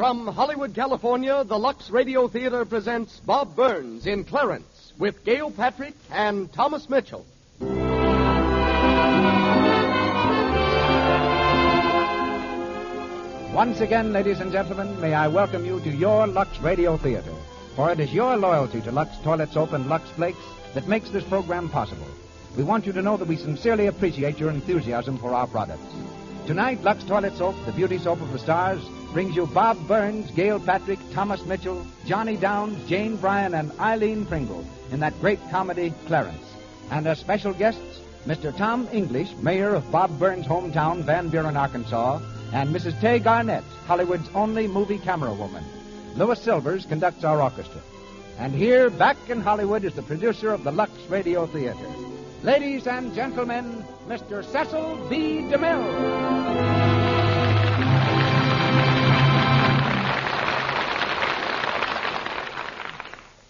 From Hollywood, California, the Lux Radio Theater presents Bob Burns in Clarence with Gail Patrick and Thomas Mitchell. Once again, ladies and gentlemen, may I welcome you to your Lux Radio Theater. For it is your loyalty to Lux Toilet Soap and Lux Flakes that makes this program possible. We want you to know that we sincerely appreciate your enthusiasm for our products. Tonight, Lux Toilet Soap, the beauty soap of the stars, brings you Bob Burns, Gail Patrick, Thomas Mitchell, Johnny Downs, Jane Bryan, and Eileen Pringle in that great comedy, Clarence. And as special guests, Mr. Tom English, mayor of Bob Burns' hometown, Van Buren, Arkansas, and Mrs. Tay Garnett, Hollywood's only movie camera woman. Louis Silvers conducts our orchestra. And here, back in Hollywood, is the producer of the Lux Radio Theater. Ladies and gentlemen, Mr. Cecil B. DeMille.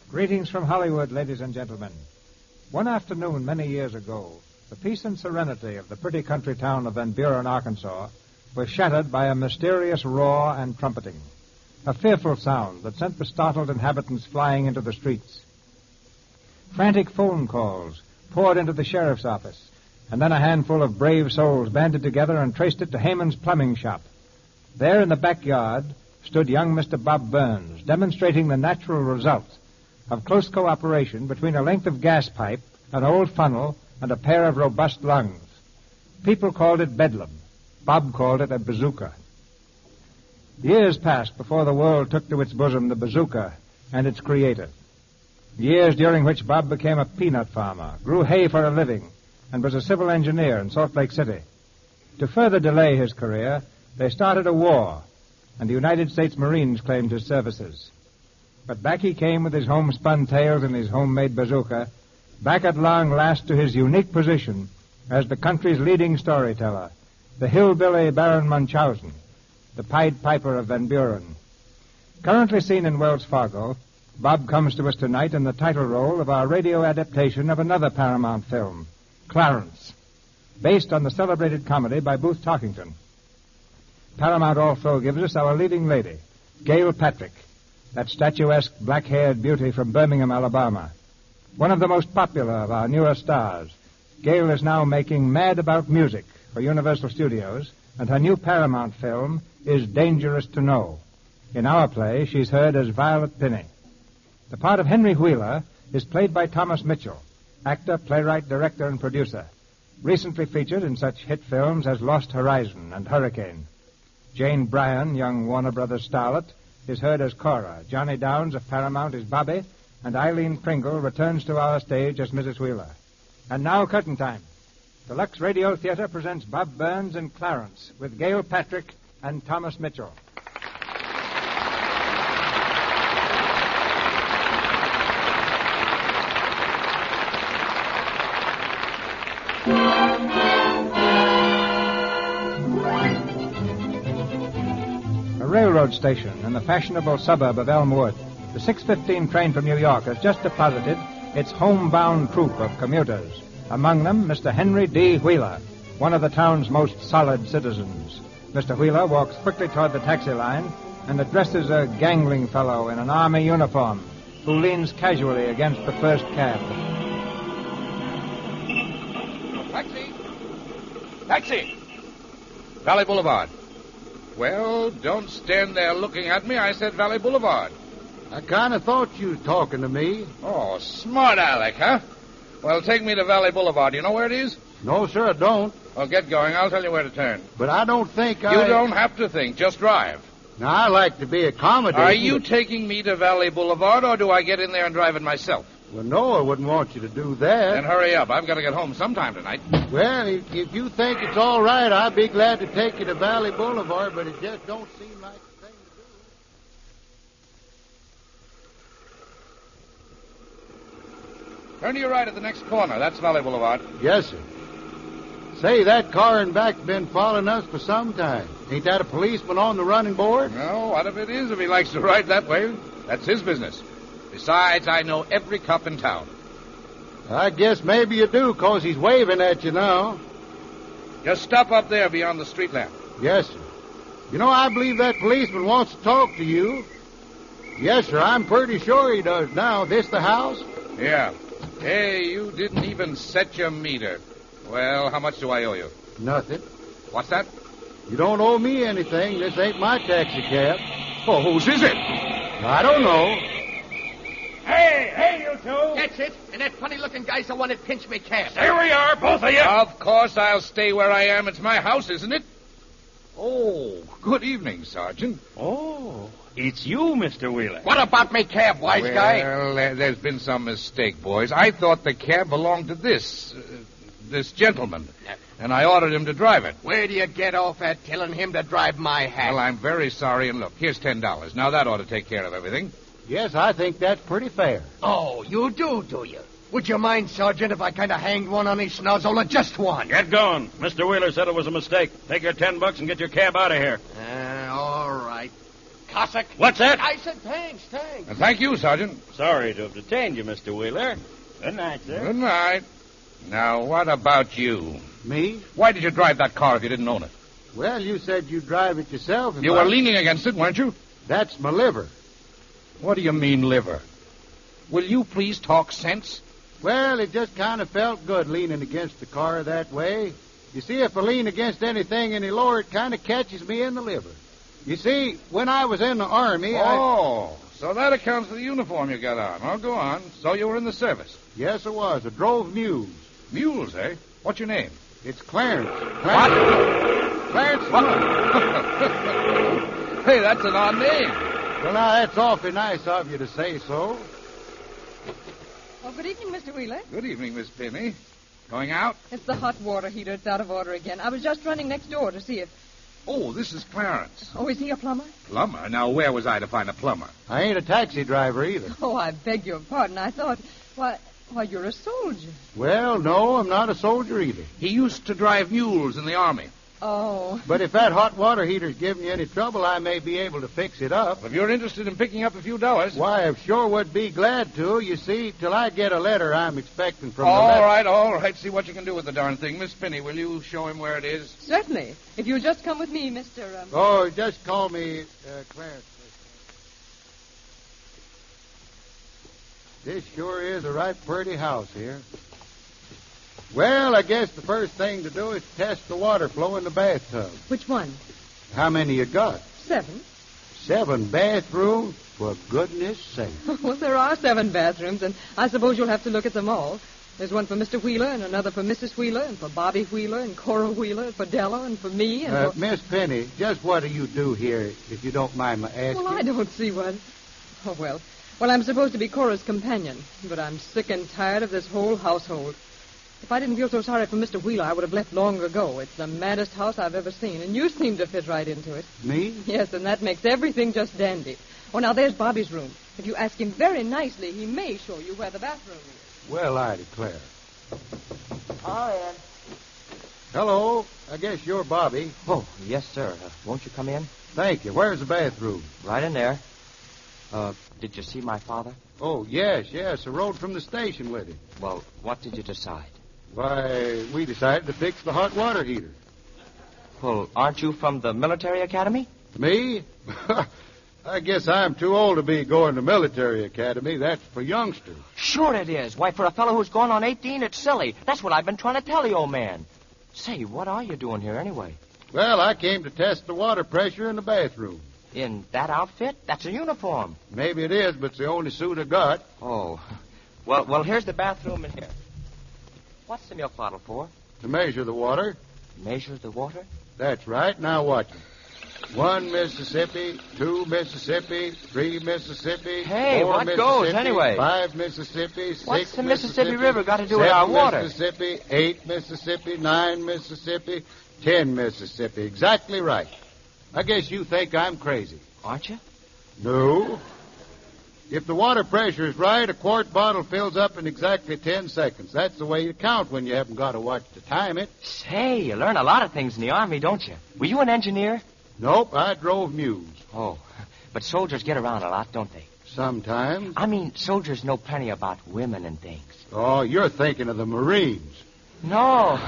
Greetings from Hollywood, ladies and gentlemen. One afternoon many years ago, the peace and serenity of the pretty country town of Van Buren, Arkansas, was shattered by a mysterious roar and trumpeting, a fearful sound that sent the startled inhabitants flying into the streets. Frantic phone calls poured into the sheriff's office, and then a handful of brave souls banded together and traced it to Hayman's plumbing shop. There in the backyard stood young Mr. Bob Burns, demonstrating the natural result of close cooperation between a length of gas pipe, an old funnel, and a pair of robust lungs. People called it bedlam. Bob called it a bazooka. Years passed before the world took to its bosom the bazooka and its creator. Years during which Bob became a peanut farmer, grew hay for a living, and was a civil engineer in Salt Lake City. To further delay his career, they started a war, and the United States Marines claimed his services. But back he came with his homespun tales and his homemade bazooka, back at long last to his unique position as the country's leading storyteller, the hillbilly Baron Munchausen, the Pied Piper of Van Buren. Currently seen in Wells Fargo, Bob comes to us tonight in the title role of our radio adaptation of another Paramount film, Clarence, based on the celebrated comedy by Booth Tarkington. Paramount also gives us our leading lady, Gail Patrick, that statuesque black-haired beauty from Birmingham, Alabama. One of the most popular of our newer stars, Gail is now making Mad About Music for Universal Studios, and her new Paramount film is Dangerous to Know. In our play, she's heard as Violet Pinney. The part of Henry Wheeler is played by Thomas Mitchell, actor, playwright, director, and producer, recently featured in such hit films as Lost Horizon and Hurricane. Jane Bryan, young Warner Brothers starlet, is heard as Cora. Johnny Downs of Paramount is Bobby, and Eileen Pringle returns to our stage as Mrs. Wheeler. And now, curtain time. The Lux Radio Theater presents Bob Burns and Clarence with Gail Patrick and Thomas Mitchell. Railroad station in the fashionable suburb of Elmwood. The 6:15 train from New York has just deposited its homebound troop of commuters. Among them, Mr. Henry D. Wheeler, one of the town's most solid citizens. Mr. Wheeler walks quickly toward the taxi line and addresses a gangling fellow in an army uniform who leans casually against the first cab. Taxi! Taxi! Valley Boulevard. Well, don't stand there looking at me. I said Valley Boulevard. I kind of thought you was talking to me. Oh, smart Alec, huh? Well, take me to Valley Boulevard. You know where it is? No, sir, I don't. Well, get going. I'll tell you where to turn. But I don't think You don't have to think. Just drive. Now, I like to be accommodating. Are you taking me to Valley Boulevard, or do I get in there and drive it myself? Well, no, I wouldn't want you to do that. Then hurry up. I've got to get home sometime tonight. Well, if you think it's all right, I'd be glad to take you to Valley Boulevard, but it just don't seem like the thing to do. Turn to your right at the next corner. That's Valley Boulevard. Yes, sir. Say, that car in back's been following us for some time. Ain't that a policeman on the running board? No, what if it is? If he likes to ride that way, that's his business. Besides, I know every cop in town. I guess maybe you do, 'cause he's waving at you now. Just stop up there beyond the street lamp. Yes, sir. You know, I believe that policeman wants to talk to you. Yes, sir, I'm pretty sure he does now. This the house? Yeah. Hey, you didn't even set your meter. Well, how much do I owe you? Nothing. What's that? You don't owe me anything. This ain't my taxi cab. Oh, whose is it? I don't know. Hey, you two! That's it. And that funny-looking guy's the one that pinched me cab. There we are, both of you. Of course I'll stay where I am. It's my house, isn't it? Oh, good evening, Sergeant. Oh, it's you, Mr. Wheeler. What about me cab, wise guy? Well, there's been some mistake, boys. I thought the cab belonged to this gentleman, and I ordered him to drive it. Where do you get off at telling him to drive my hack? Well, I'm very sorry, and look, here's $10. Now that ought to take care of everything. Yes, I think that's pretty fair. Oh, you do you? Would you mind, Sergeant, if I kind of hanged one on his snozzle, or just one? Get going. Mr. Wheeler said it was a mistake. Take your $10 and get your cab out of here. All right. Cossack. What's that? I said thanks. And thank you, Sergeant. Sorry to have detained you, Mr. Wheeler. Good night, sir. Good night. Now, what about you? Me? Why did you drive that car if you didn't own it? Well, you said you'd drive it yourself. You were leaning against it, weren't you? That's my liver. What do you mean, liver? Will you please talk sense? Well, it just kind of felt good leaning against the car that way. You see, if I lean against anything any lower, it kind of catches me in the liver. You see, when I was in the Army, so that accounts for the uniform you got on. Oh, go on. So you were in the service. Yes, I was. I drove mules. Mules, eh? What's your name? It's Clarence. What? Clarence. What? Hey, that's an odd name. Well, now, that's awfully nice of you to say so. Oh, good evening, Mr. Wheeler. Good evening, Miss Penny. Going out? It's the hot water heater. It's out of order again. I was just running next door to see if... Oh, this is Clarence. Oh, is he a plumber? Plumber? Now, where was I to find a plumber? I ain't a taxi driver either. Oh, I beg your pardon. I thought... Why, you're a soldier. Well, no, I'm not a soldier either. He used to drive mules in the Army. Oh. But if that hot water heater's giving you any trouble, I may be able to fix it up. If you're interested in picking up a few dollars... Why, I sure would be glad to. You see, till I get a letter I'm expecting from All right. See what you can do with the darn thing. Miss Penny, will you show him where it is? Certainly. If you'll just come with me, Mr. Oh, just call me Clarence. This sure is a right pretty house here. Well, I guess the first thing to do is test the water flow in the bathtub. Which one? How many you got? 7. 7 bathrooms? For goodness sake. Well, there are 7 bathrooms, and I suppose you'll have to look at them all. There's one for Mr. Wheeler, and another for Mrs. Wheeler, and for Bobby Wheeler, and Cora Wheeler, and for Della, and for me, and for... Miss Penny, just what do you do here, if you don't mind my asking? Well, I don't see what... Oh, well, I'm supposed to be Cora's companion, but I'm sick and tired of this whole household. If I didn't feel so sorry for Mr. Wheeler, I would have left long ago. It's the maddest house I've ever seen, and you seem to fit right into it. Me? Yes, and that makes everything just dandy. Oh, now, there's Bobby's room. If you ask him very nicely, he may show you where the bathroom is. Well, I declare. All in. Hello. I guess you're Bobby. Oh, yes, sir. Won't you come in? Thank you. Where's the bathroom? Right in there. Did you see my father? Oh, yes. I rode from the station with him. Well, what did you decide? Why, we decided to fix the hot water heater. Well, aren't you from the military academy? Me? I guess I'm too old to be going to military academy. That's for youngsters. Sure it is. Why, for a fellow who's going on 18, it's silly. That's what I've been trying to tell you, old man. Say, what are you doing here anyway? Well, I came to test the water pressure in the bathroom. In that outfit? That's a uniform. Maybe it is, but it's the only suit I got. Oh. Well, here's the bathroom in here. What's the milk bottle for? To measure the water. Measure the water? That's right. Now watch it. 1 Mississippi, 2 Mississippi, 3 Mississippi, Hey, 4 what Mississippi, goes anyway? 5 Mississippi, 6 What's the Mississippi River got to do 7 with our water? Mississippi, 8 Mississippi, 9 Mississippi, 10 Mississippi. Exactly right. I guess you think I'm crazy. Aren't you? No. If the water pressure is right, a quart bottle fills up in exactly 10 seconds. That's the way you count when you haven't got to watch to time it. Say, you learn a lot of things in the Army, don't you? Were you an engineer? Nope, I drove mules. Oh, but soldiers get around a lot, don't they? Sometimes. I mean, soldiers know plenty about women and things. Oh, you're thinking of the Marines. No,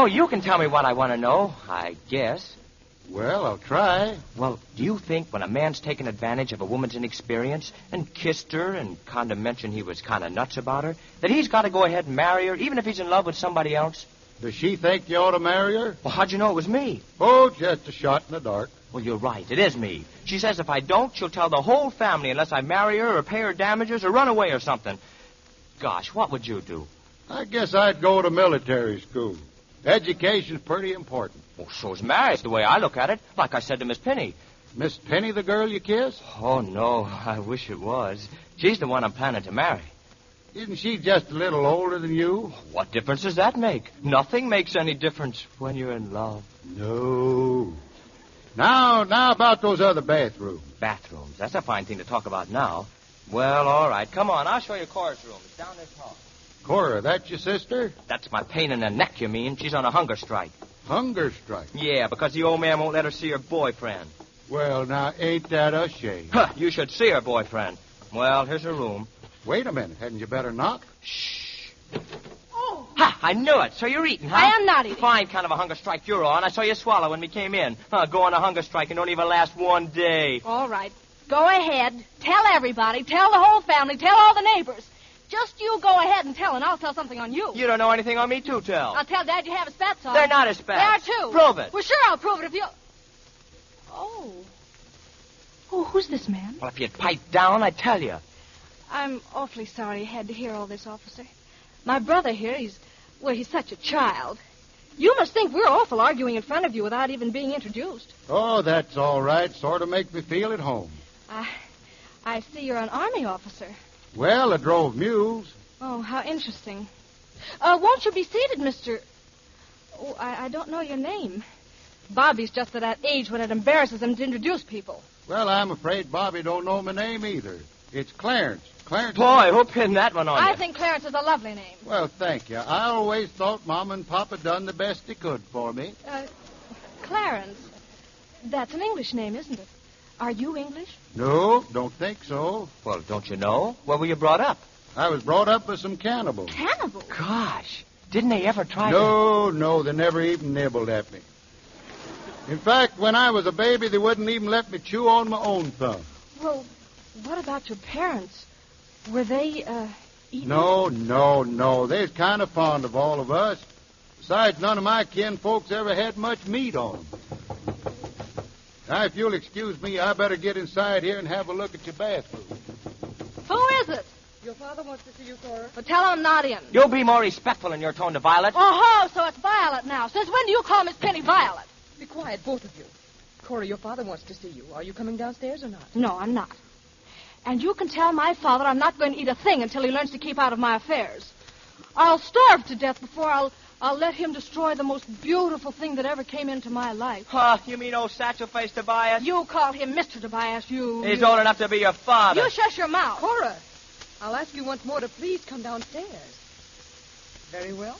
you can tell me what I want to know, I guess. Well, I'll try. Well, do you think when a man's taken advantage of a woman's inexperience and kissed her and kind of mentioned he was kind of nuts about her, that he's got to go ahead and marry her, even if he's in love with somebody else? Does she think you ought to marry her? Well, how'd you know it was me? Oh, just a shot in the dark. Well, you're right. It is me. She says if I don't, she'll tell the whole family unless I marry her or pay her damages or run away or something. Gosh, what would you do? I guess I'd go to military school. Education's pretty important. Well, so's marriage, the way I look at it. Like I said to Miss Penny. Miss Penny, the girl you kiss? Oh, no. I wish it was. She's the one I'm planning to marry. Isn't she just a little older than you? What difference does that make? Nothing makes any difference when you're in love. No. Now about those other bathrooms. Bathrooms. That's a fine thing to talk about now. Well, all right. Come on. I'll show you Cora's room. It's down this hall. Cora, that's your sister? That's my pain in the neck, you mean? She's on a hunger strike. Hunger strike? Yeah, because the old man won't let her see her boyfriend. Well, now, ain't that a shame? Huh, you should see her boyfriend. Well, here's her room. Wait a minute. Hadn't you better knock? Shh. Oh. Ha! I knew it. So you're eating, huh? I am not eating. Fine kind of a hunger strike you're on. I saw you swallow when we came in. Go on a hunger strike and don't even last one day. All right. Go ahead. Tell everybody. Tell the whole family. Tell all the neighbors. Just you go ahead and tell, and I'll tell something on you. You don't know anything on me, too, tell. I'll tell Dad you have a spats on. They're not a spats. They are, too. Prove it. Well, sure, I'll prove it if you... Oh. Oh, who's this man? Well, if you'd pipe down, I'd tell you. I'm awfully sorry you had to hear all this, officer. My brother here, he's such a child. You must think we're awful arguing in front of you without even being introduced. Oh, that's all right. Sort of make me feel at home. I see you're an Army officer. Well, I drove mules. Oh, how interesting. Won't you be seated, Mr... Oh, I don't know your name. Bobby's just at that age when it embarrasses him to introduce people. Well, I'm afraid Bobby don't know my name either. It's Clarence. Clarence. Boy, who pinned that one on you? I think Clarence is a lovely name. Well, thank you. I always thought Mom and Papa done the best they could for me. Clarence. That's an English name, isn't it? Are you English? No, don't think so. Well, don't you know? Where were you brought up? I was brought up with some cannibals. Cannibals? Gosh, didn't they ever try to... No, they never even nibbled at me. In fact, when I was a baby, they wouldn't even let me chew on my own thumb. Well, what about your parents? Were they, eating? No. They was kind of fond of all of us. Besides, none of my kin folks ever had much meat on them. Now, if you'll excuse me, I better get inside here and have a look at your bathroom. Who is it? Your father wants to see you, Cora. Well, tell him I'm not in. You'll be more respectful in your tone to Violet. Oh, so it's Violet now. Since when do you call Miss Penny Violet? Be quiet, both of you. Cora, your father wants to see you. Are you coming downstairs or not? No, I'm not. And you can tell my father I'm not going to eat a thing until he learns to keep out of my affairs. I'll starve to death before I'll let him destroy the most beautiful thing that ever came into my life. You mean old satchel-faced Tobias? You call him Mr. Tobias, you... He's old enough to be your father. You shush your mouth. Cora, I'll ask you once more to please come downstairs. Very well.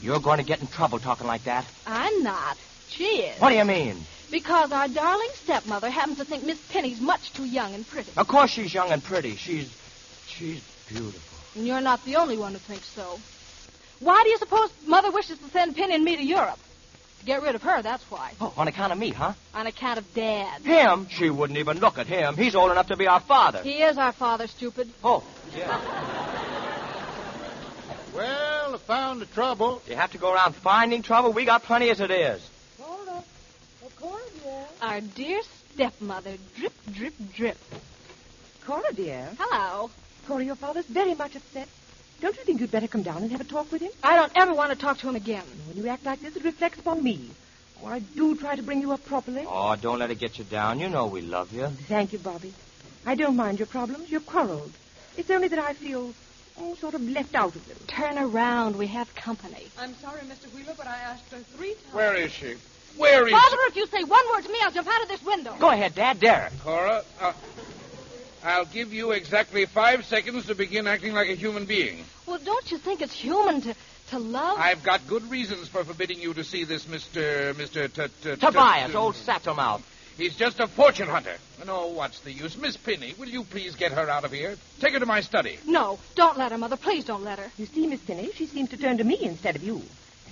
You're going to get in trouble talking like that. I'm not. She is. What do you mean? Because our darling stepmother happens to think Miss Penny's much too young and pretty. Of course she's young and pretty. She's beautiful. And you're not the only one who thinks so. Why do you suppose Mother wishes to send Penny and me to Europe? To get rid of her, that's why. Oh, on account of me, huh? On account of Dad. Him? She wouldn't even look at him. He's old enough to be our father. He is our father, stupid. Oh, yeah. Well, I found the trouble. You have to go around finding trouble. We got plenty as it is. Cora. Oh, Cora, dear. Our dear stepmother. Drip, drip, drip. Cora, dear. Hello. Cora, your father's very much upset. Don't you think you'd better come down and have a talk with him? I don't ever want to talk to him again. When you act like this, it reflects upon me. Oh, I do try to bring you up properly. Oh, don't let it get you down. You know we love you. Thank you, Bobby. I don't mind your problems. You've quarreled. It's only that I feel, sort of left out of them. Turn around. We have company. I'm sorry, Mr. Wheeler, but I asked her 3 times. Where is she? Where is Father, if you say one word to me, I'll jump out of this window. Go ahead, Dad. Dare. Cora, I'll give you exactly 5 seconds to begin acting like a human being. Well, don't you think it's human to love? I've got good reasons for forbidding you to see this Mr. Tobias, old satchel-mouth. He's just a fortune hunter. No, what's the use? Miss Penny, will you please get her out of here? Take her to my study. No, don't let her, Mother. Please don't let her. You see, Miss Penny, she seems to turn to me instead of you.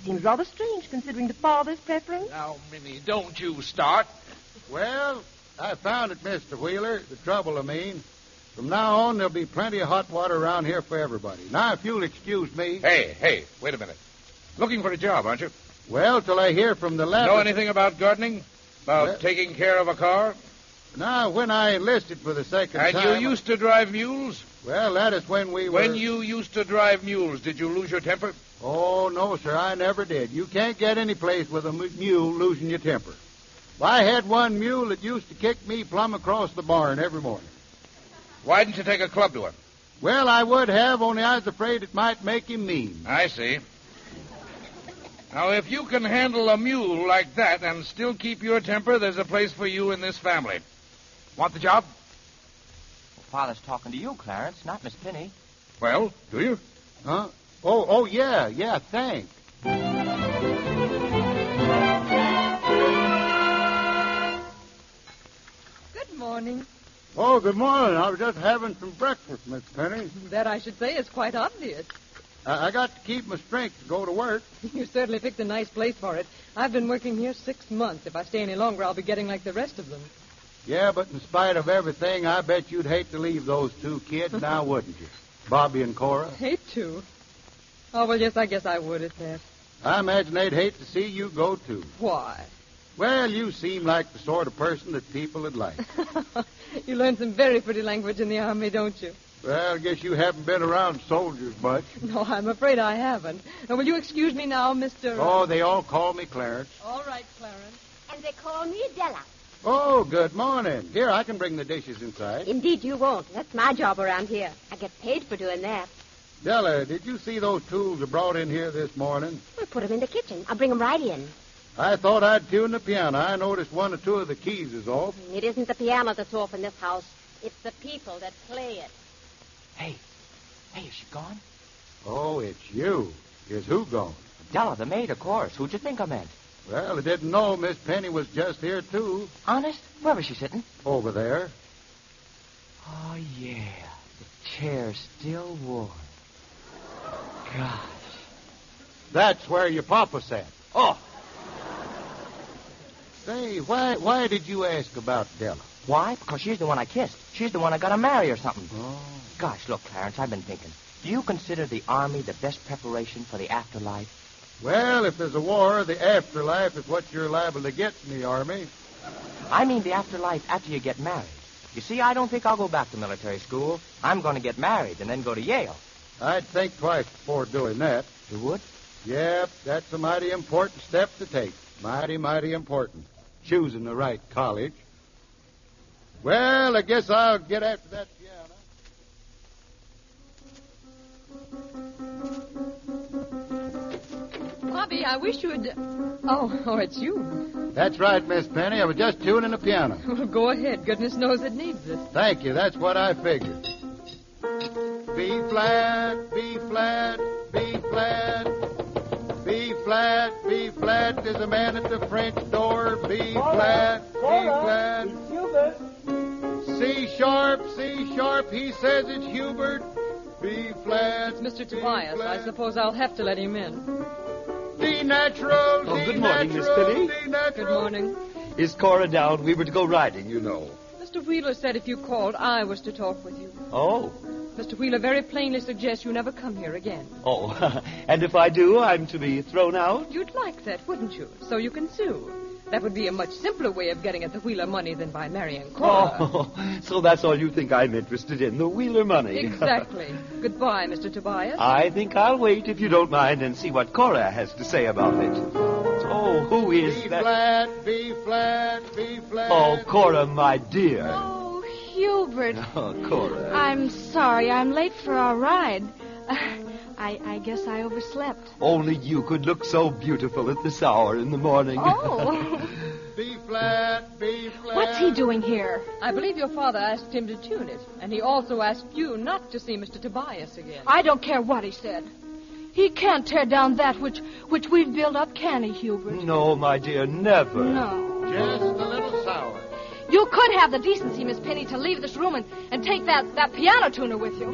Seems rather strange, considering the father's preference. Now, Minnie, don't you start. Well, I found it, Mr. Wheeler. The trouble, I mean. From now on, there'll be plenty of hot water around here for everybody. Now, if you'll excuse me... Hey, wait a minute. Looking for a job, aren't you? Well, till I hear from the lab... Know anything about gardening? About taking care of a car? Now, when I enlisted for the second time... And you used to drive mules? Well, that is when we were... When you used to drive mules, did you lose your temper? Oh, no, sir, I never did. You can't get any place with a mule losing your temper. Well, I had one mule that used to kick me plumb across the barn every morning. Why didn't you take a club to him? Well, I would have, only I was afraid it might make him mean. I see. Now, if you can handle a mule like that and still keep your temper, there's a place for you in this family. Want the job? Well, Father's talking to you, Clarence, not Miss Penny. Well, do you? Huh? Oh, yeah, thanks. Good morning. Oh, good morning. I was just having some breakfast, Miss Penny. That, I should say, is quite obvious. I got to keep my strength to go to work. You certainly picked a nice place for it. I've been working here 6 months. If I stay any longer, I'll be getting like the rest of them. Yeah, but in spite of everything, I bet you'd hate to leave those two kids now, wouldn't you? Bobby and Cora. Hate to? Oh, well, yes, I guess I would at that. I imagine they'd hate to see you go, too. Why? Well, you seem like the sort of person that people would like. You learned some very pretty language in the Army, don't you? Well, I guess you haven't been around soldiers much. No, I'm afraid I haven't. Now, will you excuse me now, Mr. Oh, they all call me Clarence. All right, Clarence. And they call me Della. Oh, good morning. Here, I can bring the dishes inside. Indeed, you won't. That's my job around here. I get paid for doing that. Della, did you see those tools I brought in here this morning? We'll put them in the kitchen. I'll bring them right in. I thought I'd tune the piano. I noticed one or two of the keys is off. It isn't the piano that's off in this house. It's the people that play it. Hey, is she gone? Oh, it's you. Is who gone? Della, the maid, of course. Who'd you think I meant? Well, I didn't know Miss Penny was just here, too. Honest? Where was she sitting? Over there. Oh, yeah. The chair's still warm. Gosh. That's where your papa sat. Oh. Say, why did you ask about Della? Why? Because she's the one I kissed. She's the one I got to marry or something. Oh. Gosh, look, Clarence, I've been thinking. Do you consider the Army the best preparation for the afterlife? Well, if there's a war, the afterlife is what you're liable to get in the Army. I mean the afterlife after you get married. You see, I don't think I'll go back to military school. I'm going to get married and then go to Yale. I'd think twice before doing that. You would? Yep, that's a mighty important step to take. Mighty, mighty important. Choosing the right college. Well, I guess I'll get after that piano. Bobby, I wish you would... Oh, it's you. That's right, Miss Penny. I was just tuning the piano. Well, go ahead. Goodness knows it needs it. Thank you. That's what I figured. B flat, B flat, B flat. B flat, B flat. There's a man at the French door. B flat, B flat. C sharp, C sharp. He says it's Hubert. B flat. It's Mr. Tobias. I suppose I'll have to let him in. D natural. Oh, good morning, Miss Penny. Good morning. Is Cora down? We were to go riding, you know. Mr. Wheeler said if you called, I was to talk with you. Oh. Mr. Wheeler very plainly suggests you never come here again. Oh, and if I do, I'm to be thrown out? You'd like that, wouldn't you? So you can sue. That would be a much simpler way of getting at the Wheeler money than by marrying Cora. Oh, so that's all you think I'm interested in, the Wheeler money. Exactly. Goodbye, Mr. Tobias. I think I'll wait, if you don't mind, and see what Cora has to say about it. Oh, who is B that? flat, B flat, B flat. Oh, Cora, my dear. Oh, Hubert. Oh, Cora. I'm sorry. I'm late for our ride. I guess I overslept. Only you could look so beautiful at this hour in the morning. Oh. B flat, B flat. What's he doing here? I believe your father asked him to tune it, and he also asked you not to see Mr. Tobias again. I don't care what he said. He can't tear down that which we've built up, can he, Hubert? No, my dear, never. No. Just a little sour. You could have the decency, Miss Penny, to leave this room and take that piano tuner with you.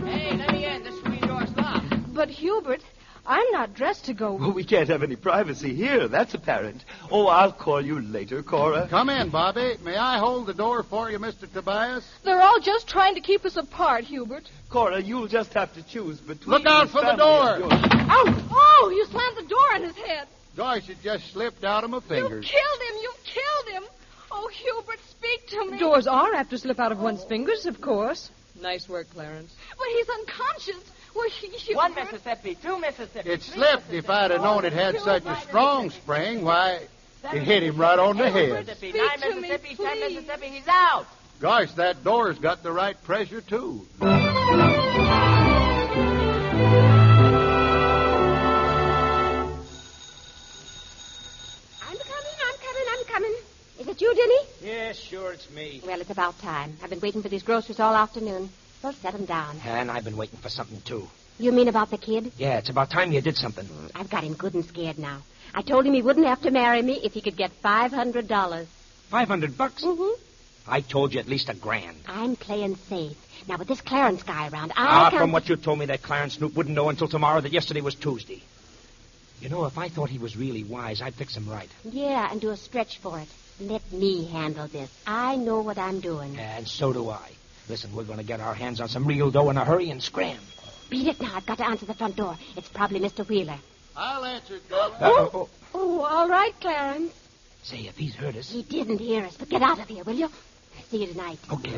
Hey, let me in. This screen door's locked. But, Hubert, I'm not dressed to go. Well, we can't have any privacy here. That's apparent. Oh, I'll call you later, Cora. Come in, Bobby. May I hold the door for you, Mr. Tobias? They're all just trying to keep us apart, Hubert. Cora, you'll just have to choose between... Look out this for the family door. and yours. Oh, you slammed the door on his head. Gosh, it just slipped out of my fingers. You killed him. Oh, Hubert, speak to me. Doors are apt to slip out of one's fingers, of course. Nice work, Clarence. But he's unconscious. Well, Hubert... 1 Mississippi, 2 Mississippi. It slipped. If I'd have known it had such a strong spring, why, it hit him right on the head. Mississippi, Speak 9 to me, Mississippi, 10 please. Mississippi, he's out. Gosh, that door's got the right pressure, too. I'm coming. Is it you, Denny? Yes, sure, it's me. Well, it's about time. I've been waiting for these groceries all afternoon. Well, set them down. And I've been waiting for something, too. You mean about the kid? Yeah, it's about time you did something. I've got him good and scared now. I told him he wouldn't have to marry me if he could get $500. $500? Mm-hmm. I told you at least $1,000. I'm playing safe. Now, with this Clarence guy around, I can't... From what you told me, that Clarence Snoop wouldn't know until tomorrow that yesterday was Tuesday. You know, if I thought he was really wise, I'd fix him right. Yeah, and do a stretch for it. Let me handle this. I know what I'm doing. And so do I. Listen, we're going to get our hands on some real dough in a hurry and scram. Beat it now. I've got to answer the front door. It's probably Mr. Wheeler. I'll answer it, Della. Oh, all right, Clarence. Say, if he's heard us... He didn't hear us, but get out of here, will you? See you tonight. Okay.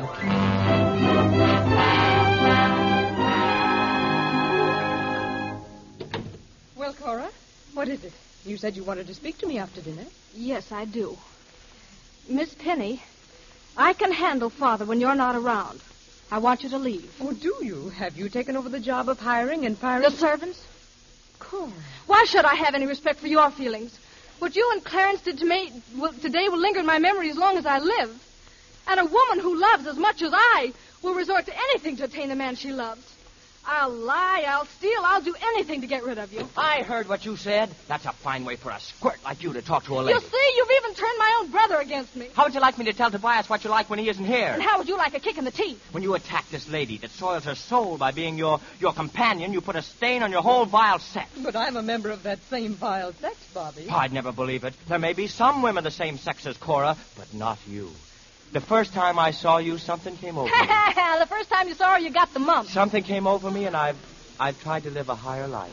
Well, Cora, what is it? You said you wanted to speak to me after dinner. Yes, I do. Miss Penny, I can handle Father when you're not around. I want you to leave. Oh, do you? Have you taken over the job of hiring and firing... The servants? Cora. Why should I have any respect for your feelings? What you and Clarence did to me today will linger in my memory as long as I live. And a woman who loves as much as I will resort to anything to attain the man she loves. I'll lie, I'll steal, I'll do anything to get rid of you. I heard what you said. That's a fine way for a squirt like you to talk to a lady. You see, you've even turned my own brother against me. How would you like me to tell Tobias what you like when he isn't here? And how would you like a kick in the teeth? When you attack this lady that soils her soul by being your companion, you put a stain on your whole vile sex. But I'm a member of that same vile sex, Bobby. I'd never believe it. There may be some women the same sex as Cora, but not you. The first time I saw you, something came over me. The first time you saw her, you got the mumps. Something came over me, and I've tried to live a higher life.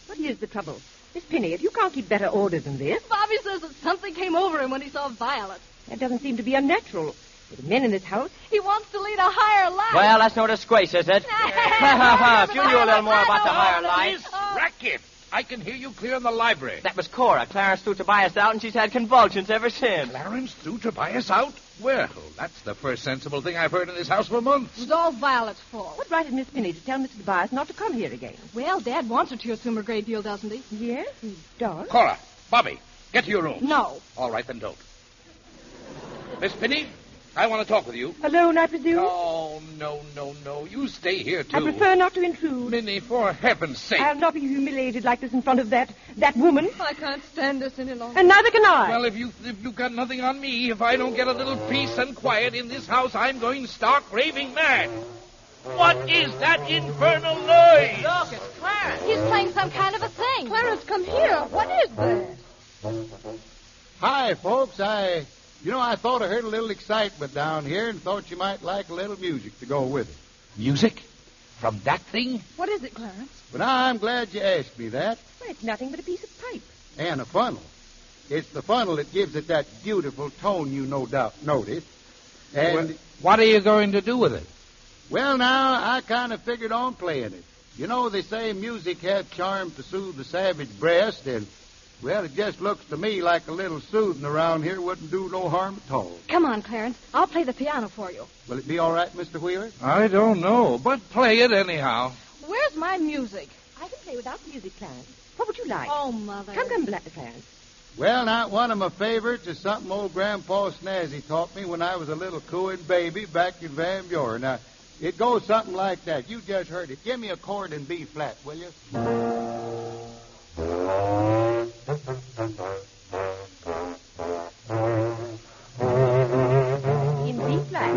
What is the trouble? Miss Penny, if you can't keep better order than this... Bobby says that something came over him when he saw Violet. That doesn't seem to be unnatural. With men in this house... He wants to lead a higher life. Well, that's no disgrace, is it? If you knew a little more about the higher life... Racket! I can hear you clear in the library. That was Cora. Clarence threw Tobias out, and she's had convulsions ever since. Clarence threw Tobias out? Well, that's the first sensible thing I've heard in this house for months. It was all Violet's fault. What right had Miss Penny to tell Mr. Tobias not to come here again? Well, Dad wants her to assume a great deal, doesn't he? Yes, he does. Cora, Bobby, get to your room. No. All right, then don't. Miss Penny, I want to talk with you. Alone, I presume? Oh, no. You stay here, too. I prefer not to intrude. Minnie, for heaven's sake. I'll not be humiliated like this in front of that woman. I can't stand this any longer. And neither can I. Well, if you've got nothing on me, if I don't get a little peace and quiet in this house, I'm going stark raving mad. What is that infernal noise? Look, it's Clarence. He's playing some kind of a thing. Clarence, come here. What is that? Hi, folks. I thought I heard a little excitement down here and thought you might like a little music to go with it. Music? From that thing? What is it, Clarence? But I'm glad you asked me that. Well, it's nothing but a piece of pipe. And a funnel. It's the funnel that gives it that beautiful tone you no doubt noticed. And, what are you going to do with it? well, now, I kind of figured on playing it. You know, they say music has charm to soothe the savage breast, and, well, it just looks to me like a little soothing around here wouldn't do no harm at all. Come on, Clarence. I'll play the piano for you. Will it be all right, Mr. Wheeler? I don't know, but play it anyhow. Where's my music? I can play without music, Clarence. What would you like? Oh, Mother. Come, Clarence. Well, now, one of my favorites is something old Grandpa Snazzy taught me when I was a little cooing baby back in Van Buren. Now, it goes something like that. You just heard it. Give me a chord in B flat, will you? In B flat.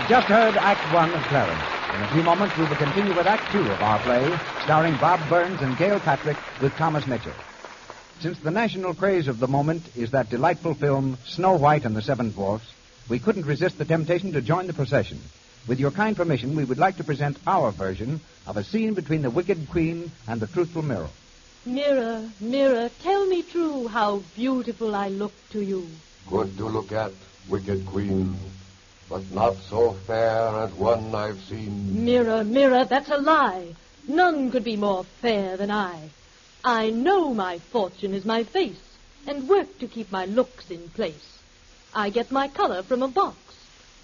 You've just heard Act One of Clarence. In a few moments, we will continue with Act Two of our play, starring Bob Burns and Gail Patrick with Thomas Mitchell. Since the national craze of the moment is that delightful film, Snow White and the Seven Dwarfs, we couldn't resist the temptation to join the procession. With your kind permission, we would like to present our version of a scene between the wicked queen and the truthful mirror. Mirror, mirror, tell me true how beautiful I look to you. Good to look at, wicked queen, but not so fair as one I've seen. Mirror, mirror, that's a lie. None could be more fair than I. I know my fortune is my face, and work to keep my looks in place. I get my color from a box,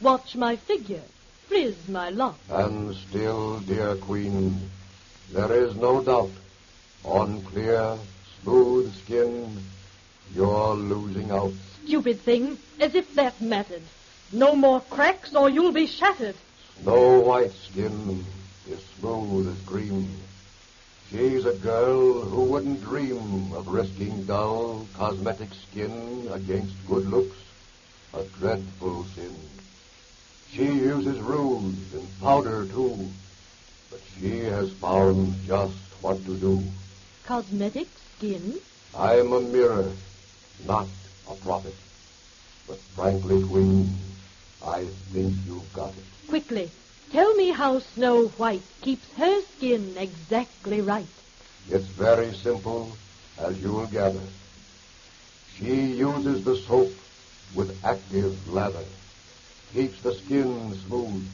watch my figure, frizz my locks. And still, dear queen, there is no doubt, on clear, smooth skin, you're losing out. Stupid thing, as if that mattered. No more cracks or you'll be shattered. Snow White skin is smooth as cream. She's a girl who wouldn't dream of risking dull, cosmetic skin against good looks, a dreadful sin. She uses rouge and powder, too, but she has found just what to do. Cosmetic skin? I'm a mirror, not a prophet. But frankly, queen, I think you've got it. Quickly, tell me how Snow White keeps her skin exactly right. It's very simple, as you'll gather. She uses the soap with active lather, keeps the skin smooth.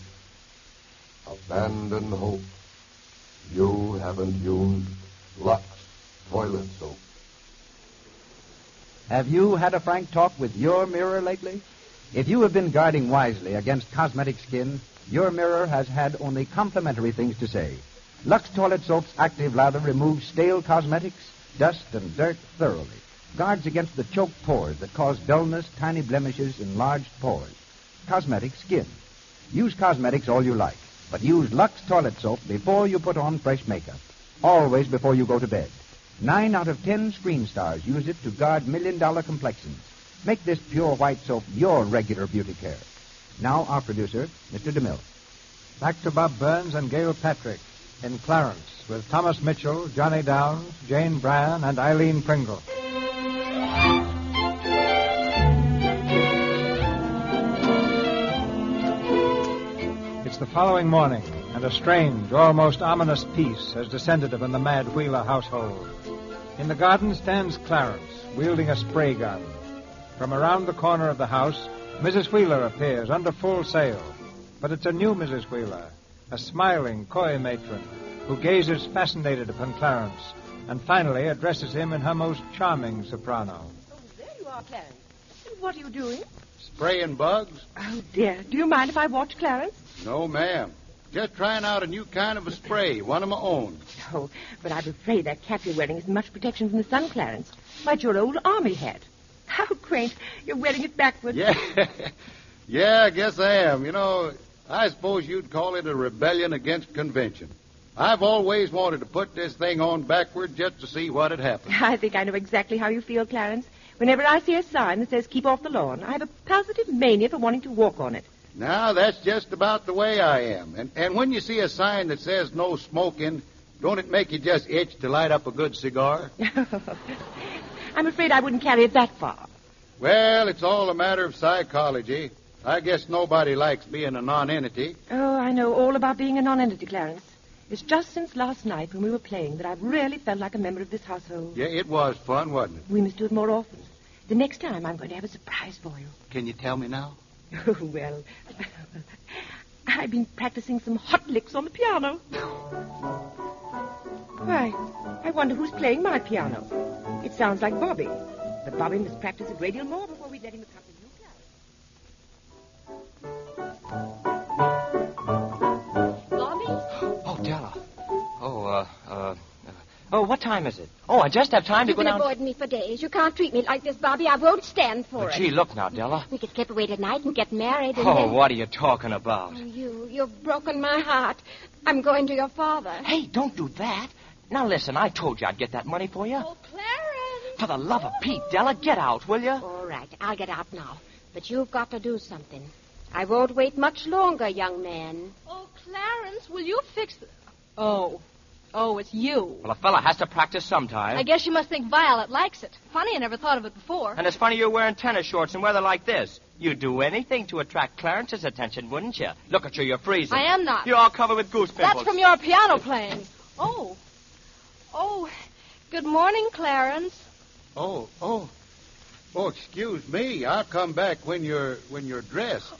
Abandon hope. You haven't used Lux toilet soap. Have you had a frank talk with your mirror lately? If you have been guarding wisely against cosmetic skin, your mirror has had only complimentary things to say. Lux Toilet Soap's active lather removes stale cosmetics, dust, and dirt thoroughly. Guards against the choked pores that cause dullness, tiny blemishes, enlarged pores. Cosmetic skin. Use cosmetics all you like, but use Lux Toilet Soap before you put on fresh makeup. Always before you go to bed. 9 out of 10 screen stars use it to guard million-dollar complexions. Make this pure white soap your regular beauty care. Now, our producer, Mr. DeMille. Back to Bob Burns and Gail Patrick in Clarence with Thomas Mitchell, Johnny Downs, Jane Bryan, and Eileen Pringle. It's the following morning, and a strange, almost ominous peace has descended upon the Mad Wheeler household. In the garden stands Clarence, wielding a spray gun. From around the corner of the house, Mrs. Wheeler appears under full sail. But it's a new Mrs. Wheeler, a smiling, coy matron, who gazes fascinated upon Clarence, and finally addresses him in her most charming soprano. Oh, there you are, Clarence. And what are you doing? Spraying bugs? Oh, dear. Do you mind if I watch Clarence? No, ma'am. Just trying out a new kind of a spray, one of my own. Oh, but I'm afraid that cap you're wearing isn't much protection from the sun, Clarence. Why, it's your old army hat. How quaint. You're wearing it backwards. Yeah. Yeah, I guess I am. You know, I suppose you'd call it a rebellion against convention. I've always wanted to put this thing on backward just to see what had happened. I think I know exactly how you feel, Clarence. Whenever I see a sign that says keep off the lawn, I have a positive mania for wanting to walk on it. Now, that's just about the way I am. And when you see a sign that says no smoking, don't it make you just itch to light up a good cigar? I'm afraid I wouldn't carry it that far. Well, it's all a matter of psychology. I guess nobody likes being a nonentity. Oh, I know all about being a nonentity, Clarence. It's just since last night when we were playing that I've really felt like a member of this household. Yeah, it was fun, wasn't it? We must do it more often. The next time I'm going to have a surprise for you. Can you tell me now? Oh, well, I've been practicing some hot licks on the piano. Why, I wonder who's playing my piano. It sounds like Bobby. But Bobby must practice a great deal more before we let him accompany you, Clarence. Bobby? Oh, Della. Oh, what time is it? Oh, I just have time to go down... You've been avoiding me for days. You can't treat me like this, Bobby. I won't stand for it. Gee, look now, Della. We could slip away tonight and get married and Oh, then... what are you talking about? Oh, you've broken my heart. I'm going to your father. Hey, don't do that. Now, listen, I told you I'd get that money for you. Oh, Clarence. For the love of Pete, Della, get out, will you? All right, I'll get out now. But you've got to do something. I won't wait much longer, young man. Oh, Clarence, will you fix it? Oh, it's you. Well, a fella has to practice sometime. I guess you must think Violet likes it. Funny, I never thought of it before. And it's funny you're wearing tennis shorts in weather like this. You'd do anything to attract Clarence's attention, wouldn't you? Look at you, you're freezing. I am not. You're all covered with goose pimples. That's from your piano playing. Oh, good morning, Clarence. Oh, excuse me. I'll come back when you're dressed.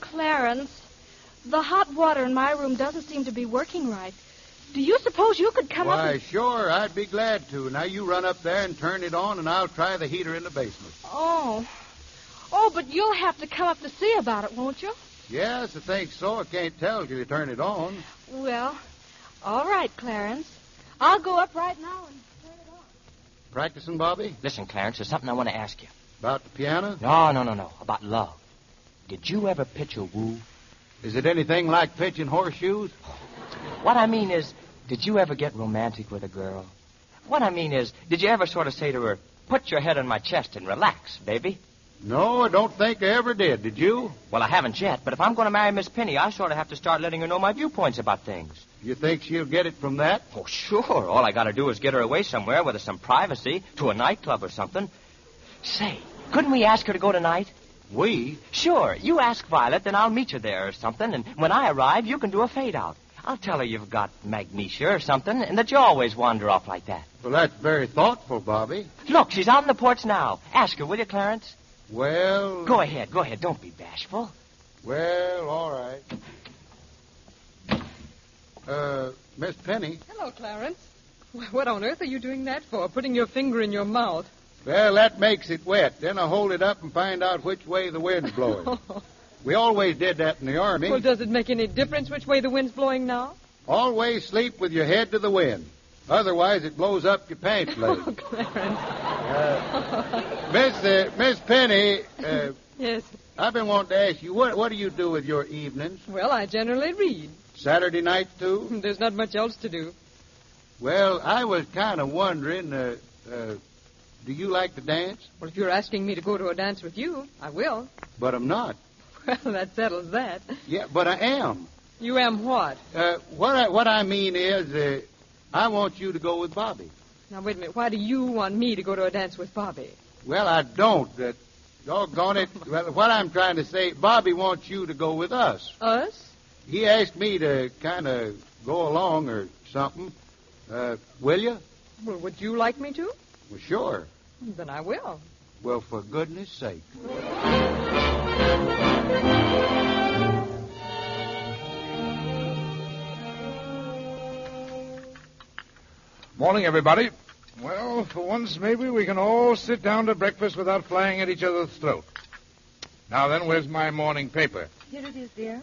Clarence, the hot water in my room doesn't seem to be working right. Do you suppose you could come up Why, and... sure, I'd be glad to. Now you run up there and turn it on, and I'll try the heater in the basement. Oh, but you'll have to come up to see about it, won't you? Yes, I think so. I can't tell till you turn it on. Well, all right, Clarence. I'll go up right now and turn it on. Practicing, Bobby? Listen, Clarence, there's something I want to ask you. About the piano? No. About love. Did you ever pitch a woo? Is it anything like pitching horseshoes? What I mean is, did you ever get romantic with a girl? What I mean is, did you ever sort of say to her, put your head on my chest and relax, baby? No, I don't think I ever did. Did you? Well, I haven't yet, but if I'm going to marry Miss Penny, I sort of have to start letting her know my viewpoints about things. You think she'll get it from that? Oh, sure. All I got to do is get her away somewhere with some privacy, to a nightclub or something. Say, couldn't we ask her to go tonight? We? Sure. You ask Violet, then I'll meet you there or something, and when I arrive, you can do a fade-out. I'll tell her you've got magnesia or something, and that you always wander off like that. Well, that's very thoughtful, Bobby. Look, she's out on the porch now. Ask her, will you, Clarence? Well... Go ahead. Don't be bashful. Well, all right. Miss Penny. Hello, Clarence. What on earth are you doing that for, putting your finger in your mouth? Well, that makes it wet. Then I hold it up and find out which way the wind's blowing. We always did that in the Army. Well, does it make any difference which way the wind's blowing now? Always sleep with your head to the wind. Otherwise, it blows up your pants leg. Oh, Clarence. Miss Penny. Yes. I've been wanting to ask you, what do you do with your evenings? Well, I generally read. Saturday night, too? There's not much else to do. Well, I was kind of wondering, do you like to dance? Well, if you're asking me to go to a dance with you, I will. But I'm not. Well, that settles that. Yeah, but I am. You am what? What I mean is, I want you to go with Bobby. Now, wait a minute. Why do you want me to go to a dance with Bobby? Well, I don't. Doggone it. Well, what I'm trying to say, Bobby wants you to go with us. Us? He asked me to kind of go along or something. Will you? Well, would you like me to? Well, sure. Then I will. Well, for goodness sake. Morning, everybody. Well, for once, maybe we can all sit down to breakfast without flying at each other's throat. Now then, where's my morning paper? Here it is, dear.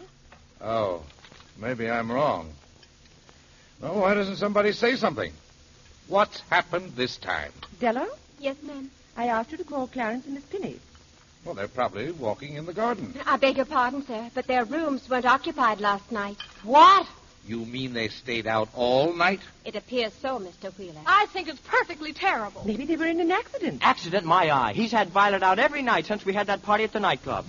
Oh, maybe I'm wrong. Well, why doesn't somebody say something? What's happened this time? Della? Yes, ma'am. I asked you to call Clarence and Miss Penny. Well, they're probably walking in the garden. I beg your pardon, sir, but their rooms weren't occupied last night. What? You mean they stayed out all night? It appears so, Mr. Wheeler. I think it's perfectly terrible. Maybe they were in an accident. Accident, my eye. He's had Violet out every night since we had that party at the nightclub.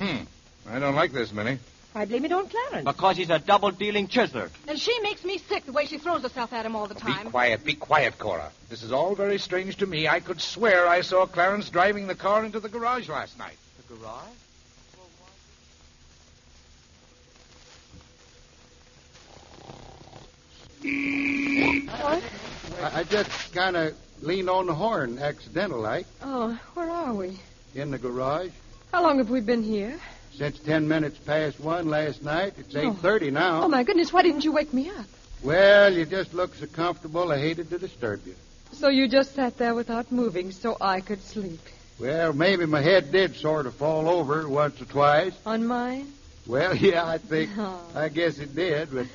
I don't like this, Minnie. I blame it on Clarence. Because he's a double-dealing chiseler. And she makes me sick the way she throws herself at him all the time. Be quiet, Cora. This is all very strange to me. I could swear I saw Clarence driving the car into the garage last night. The garage? I just kind of leaned on the horn, accidental-like. Oh, where are we? In the garage. How long have we been here? Since 10 minutes past 1 last night. It's 8:30 now. Oh, my goodness, why didn't you wake me up? Well, you just look so comfortable, I hated to disturb you. So you just sat there without moving so I could sleep? Well, maybe my head did sort of fall over once or twice. On mine? Well, yeah, I guess it did, but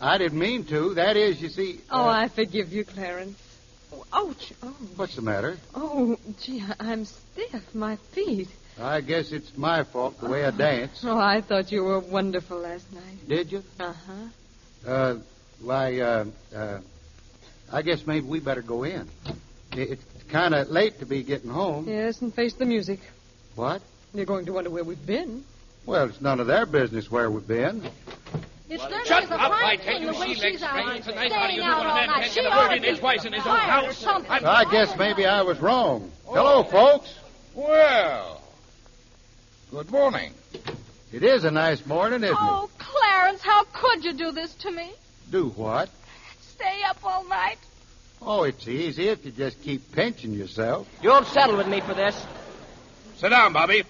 I didn't mean to. That is, you see... I forgive you, Clarence. Oh, ouch. Oh. What's the matter? Oh, gee, I'm stiff. My feet. I guess it's my fault, the way I dance. Oh, I thought you were wonderful last night. Did you? Uh-huh. I guess maybe we better go in. It's kind of late to be getting home. Yes, and face the music. What? They're going to wonder where we've been. Well, it's none of their business where we've been. It's Shut up, I tell you. She makes strange tonight. How do you know when a man can't get a word in his wife in his own house? I guess maybe I was wrong. Hello, folks. Well, good morning. It is a nice morning, isn't Oh, Clarence, how could you do this to me? it? Do what? Stay up all night. Oh, it's easy if you just keep pinching yourself. You'll settle with me for this. Sit down, Bobby.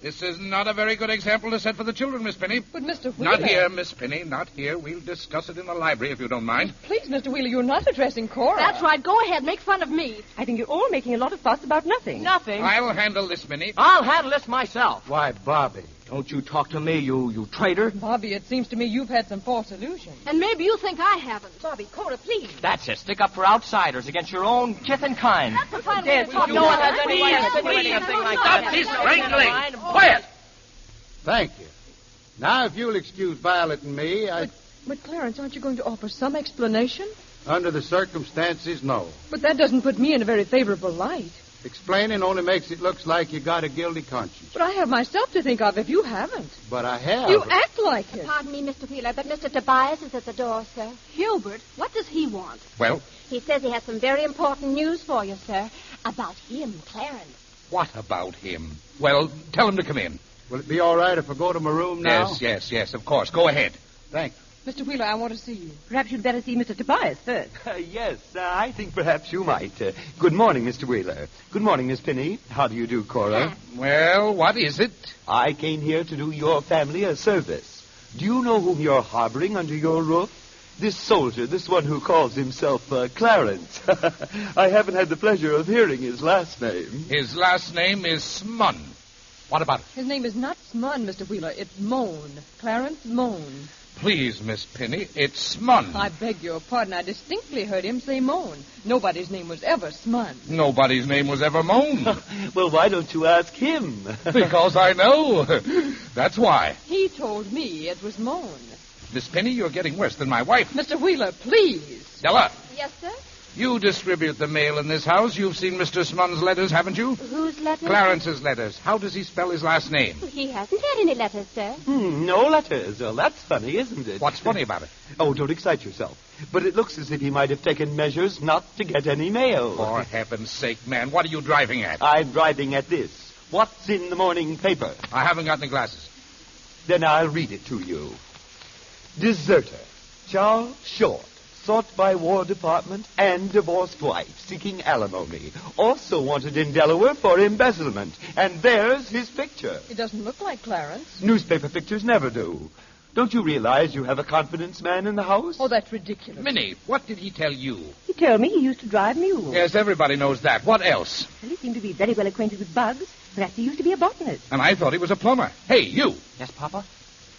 This is not a very good example to set for the children, Miss Penny. But, Mr. Wheeler... Not here, Miss Penny, not here. We'll discuss it in the library if you don't mind. Please, Mr. Wheeler, you're not addressing Cora. That's right. Go ahead. Make fun of me. I think you're all making a lot of fuss about nothing. Nothing. I'll handle this, Minnie. I'll handle this myself. Why, Bobby. Don't you talk to me, you traitor. Bobby, it seems to me you've had some false illusions. And maybe you think I haven't. Bobby, Cora, please. That's it. Stick up for outsiders against your own kith and kind. That's the fine way to talk. No one has any right to insinuate anything like that. Stop this wrangling. Quiet. Thank you. Now, if you'll excuse Violet and me, But, Clarence, aren't you going to offer some explanation? under the circumstances, no. But that doesn't put me in a very favorable light. Explaining only makes it look like you got a guilty conscience. But I have myself to think of if you haven't. But I have. You act like it. Pardon me, Mr. Wheeler, but Mr. Tobias is at the door, sir. Hubert, what does he want? Well, He says he has some very important news for you, sir. About him, Clarence. what about him? Well, tell him to come in. Will it be all right if I go to my room now? Yes, of course. Go ahead. Thank you. Mr. Wheeler, I want to see you. Perhaps you'd better see Mr. Tobias first. Yes, I think perhaps you might. Good morning, Mr. Wheeler. Good morning, Miss Penny. How do you do, Cora? Well, what is it? I came here to do your family a service. Do you know whom you're harboring under your roof? This soldier, this one who calls himself Clarence. I haven't had the pleasure of hearing his last name. His last name is Smun. What about it? His name is not Smun, Mr. Wheeler. It's Moan. Clarence Moan. Please, Miss Penny, it's Smun. I beg your pardon. I distinctly heard him say Moan. Nobody's name was ever Smun. Nobody's name was ever Moan. Well, why don't you ask him? Because I know. That's why. He told me it was Moan. Miss Penny, you're getting worse than my wife. Mr. Wheeler, please. Stella, Yes, sir? you distribute the mail in this house. You've seen Mr. Smun's letters, haven't you? Whose letters? Clarence's letters. How does he spell his last name? He hasn't had any letters, sir. No letters. Well, that's funny, isn't it? What's funny about it? Oh, don't excite yourself. But it looks as if he might have taken measures not to get any mail. For heaven's sake, man, what are you driving at? I'm driving at this. What's in the morning paper? I haven't got any glasses. Then I'll read it to you. Deserter. Charles Short. Sought by War Department and divorced wife, seeking alimony. Also wanted in Delaware for embezzlement. And there's his picture. It doesn't look like Clarence. Newspaper pictures never do. Don't you realize you have a confidence man in the house? Oh, that's ridiculous. Minnie, what did he tell you? He told me he used to drive mules. Yes, everybody knows that. What else? Well, he seemed to be very well acquainted with bugs. Perhaps he used to be a botanist. And I thought he was a plumber. Hey, you. Yes, Papa?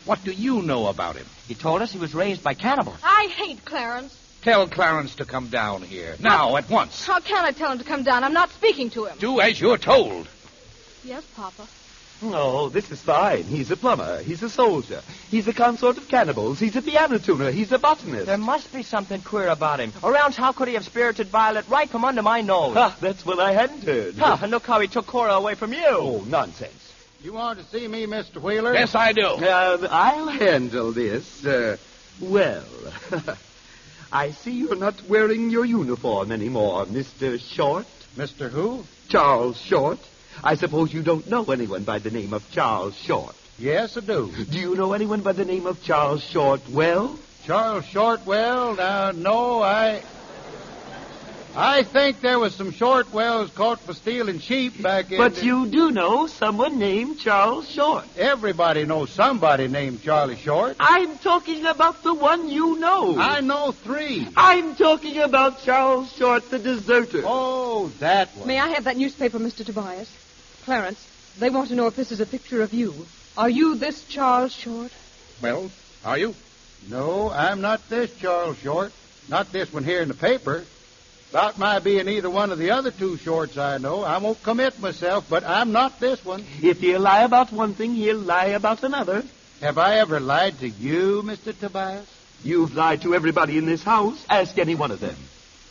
What do you know about him? He told us he was raised by cannibals. I hate Clarence. Tell Clarence to come down here. Now, at once. How can I tell him to come down? I'm not speaking to him. Do as you're told. Yes, Papa. Oh, this is fine. He's a plumber. He's a soldier. He's a consort of cannibals. He's a piano tuner. He's a botanist. There must be something queer about him. Or else how could he have spirited Violet right from under my nose? Ha, that's what I hadn't heard. Ha, and look how he took Cora away from you. Oh, nonsense. You want to see me, Mr. Wheeler? Yes, I do. I'll handle this. Well, I see you're not wearing your uniform anymore, Mr. Short. Mr. Who? Charles Short. I suppose you don't know anyone by the name of Charles Short. Yes, I do. Do you know anyone by the name of Charles Shortwell? Charles Shortwell? No, I think there was some Shortwells caught for stealing sheep back in... But you do know someone named Charles Short. Everybody knows somebody named Charlie Short. I'm talking about the one you know. I know 3. I'm talking about Charles Short, the deserter. Oh, that one. May I have that newspaper, Mr. Tobias? Clarence, they want to know if this is a picture of you. Are you this Charles Short? Well, are you? No, I'm not this Charles Short. Not this one here in the paper. About my being either one of the other 2 Shorts I know, I won't commit myself, but I'm not this one. If he'll lie about one thing, he'll lie about another. Have I ever lied to you, Mr. Tobias? You've lied to everybody in this house. Ask any one of them.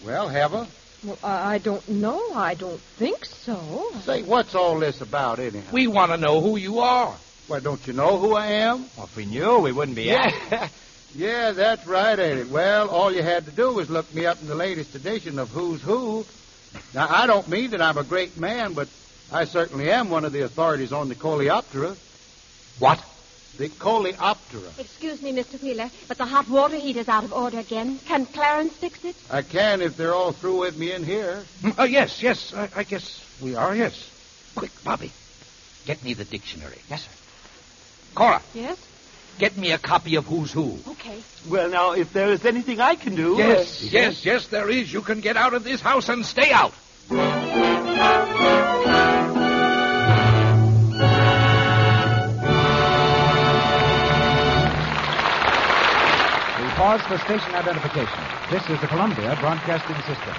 Well, have I? Well, I don't know. I don't think so. Say, what's all this about, anyhow? We want to know who you are. Well, don't you know who I am? Well, if we knew, we wouldn't be asking. Yeah, that's right, ain't it? Well, all you had to do was look me up in the latest edition of Who's Who. Now, I don't mean that I'm a great man, but I certainly am one of the authorities on the coleoptera. What? The coleoptera. Excuse me, Mr. Wheeler, but the hot water heater's out of order again. Can Clarence fix it? I can if they're all through with me in here. Yes. I guess we are, yes. Quick, Bobby. Get me the dictionary. Yes, sir. Cora. Yes? Get me a copy of Who's Who. Okay. Well, now, if there is anything I can do... Yes, there is. You can get out of this house and stay out. We pause for station identification. This is the Columbia Broadcasting System.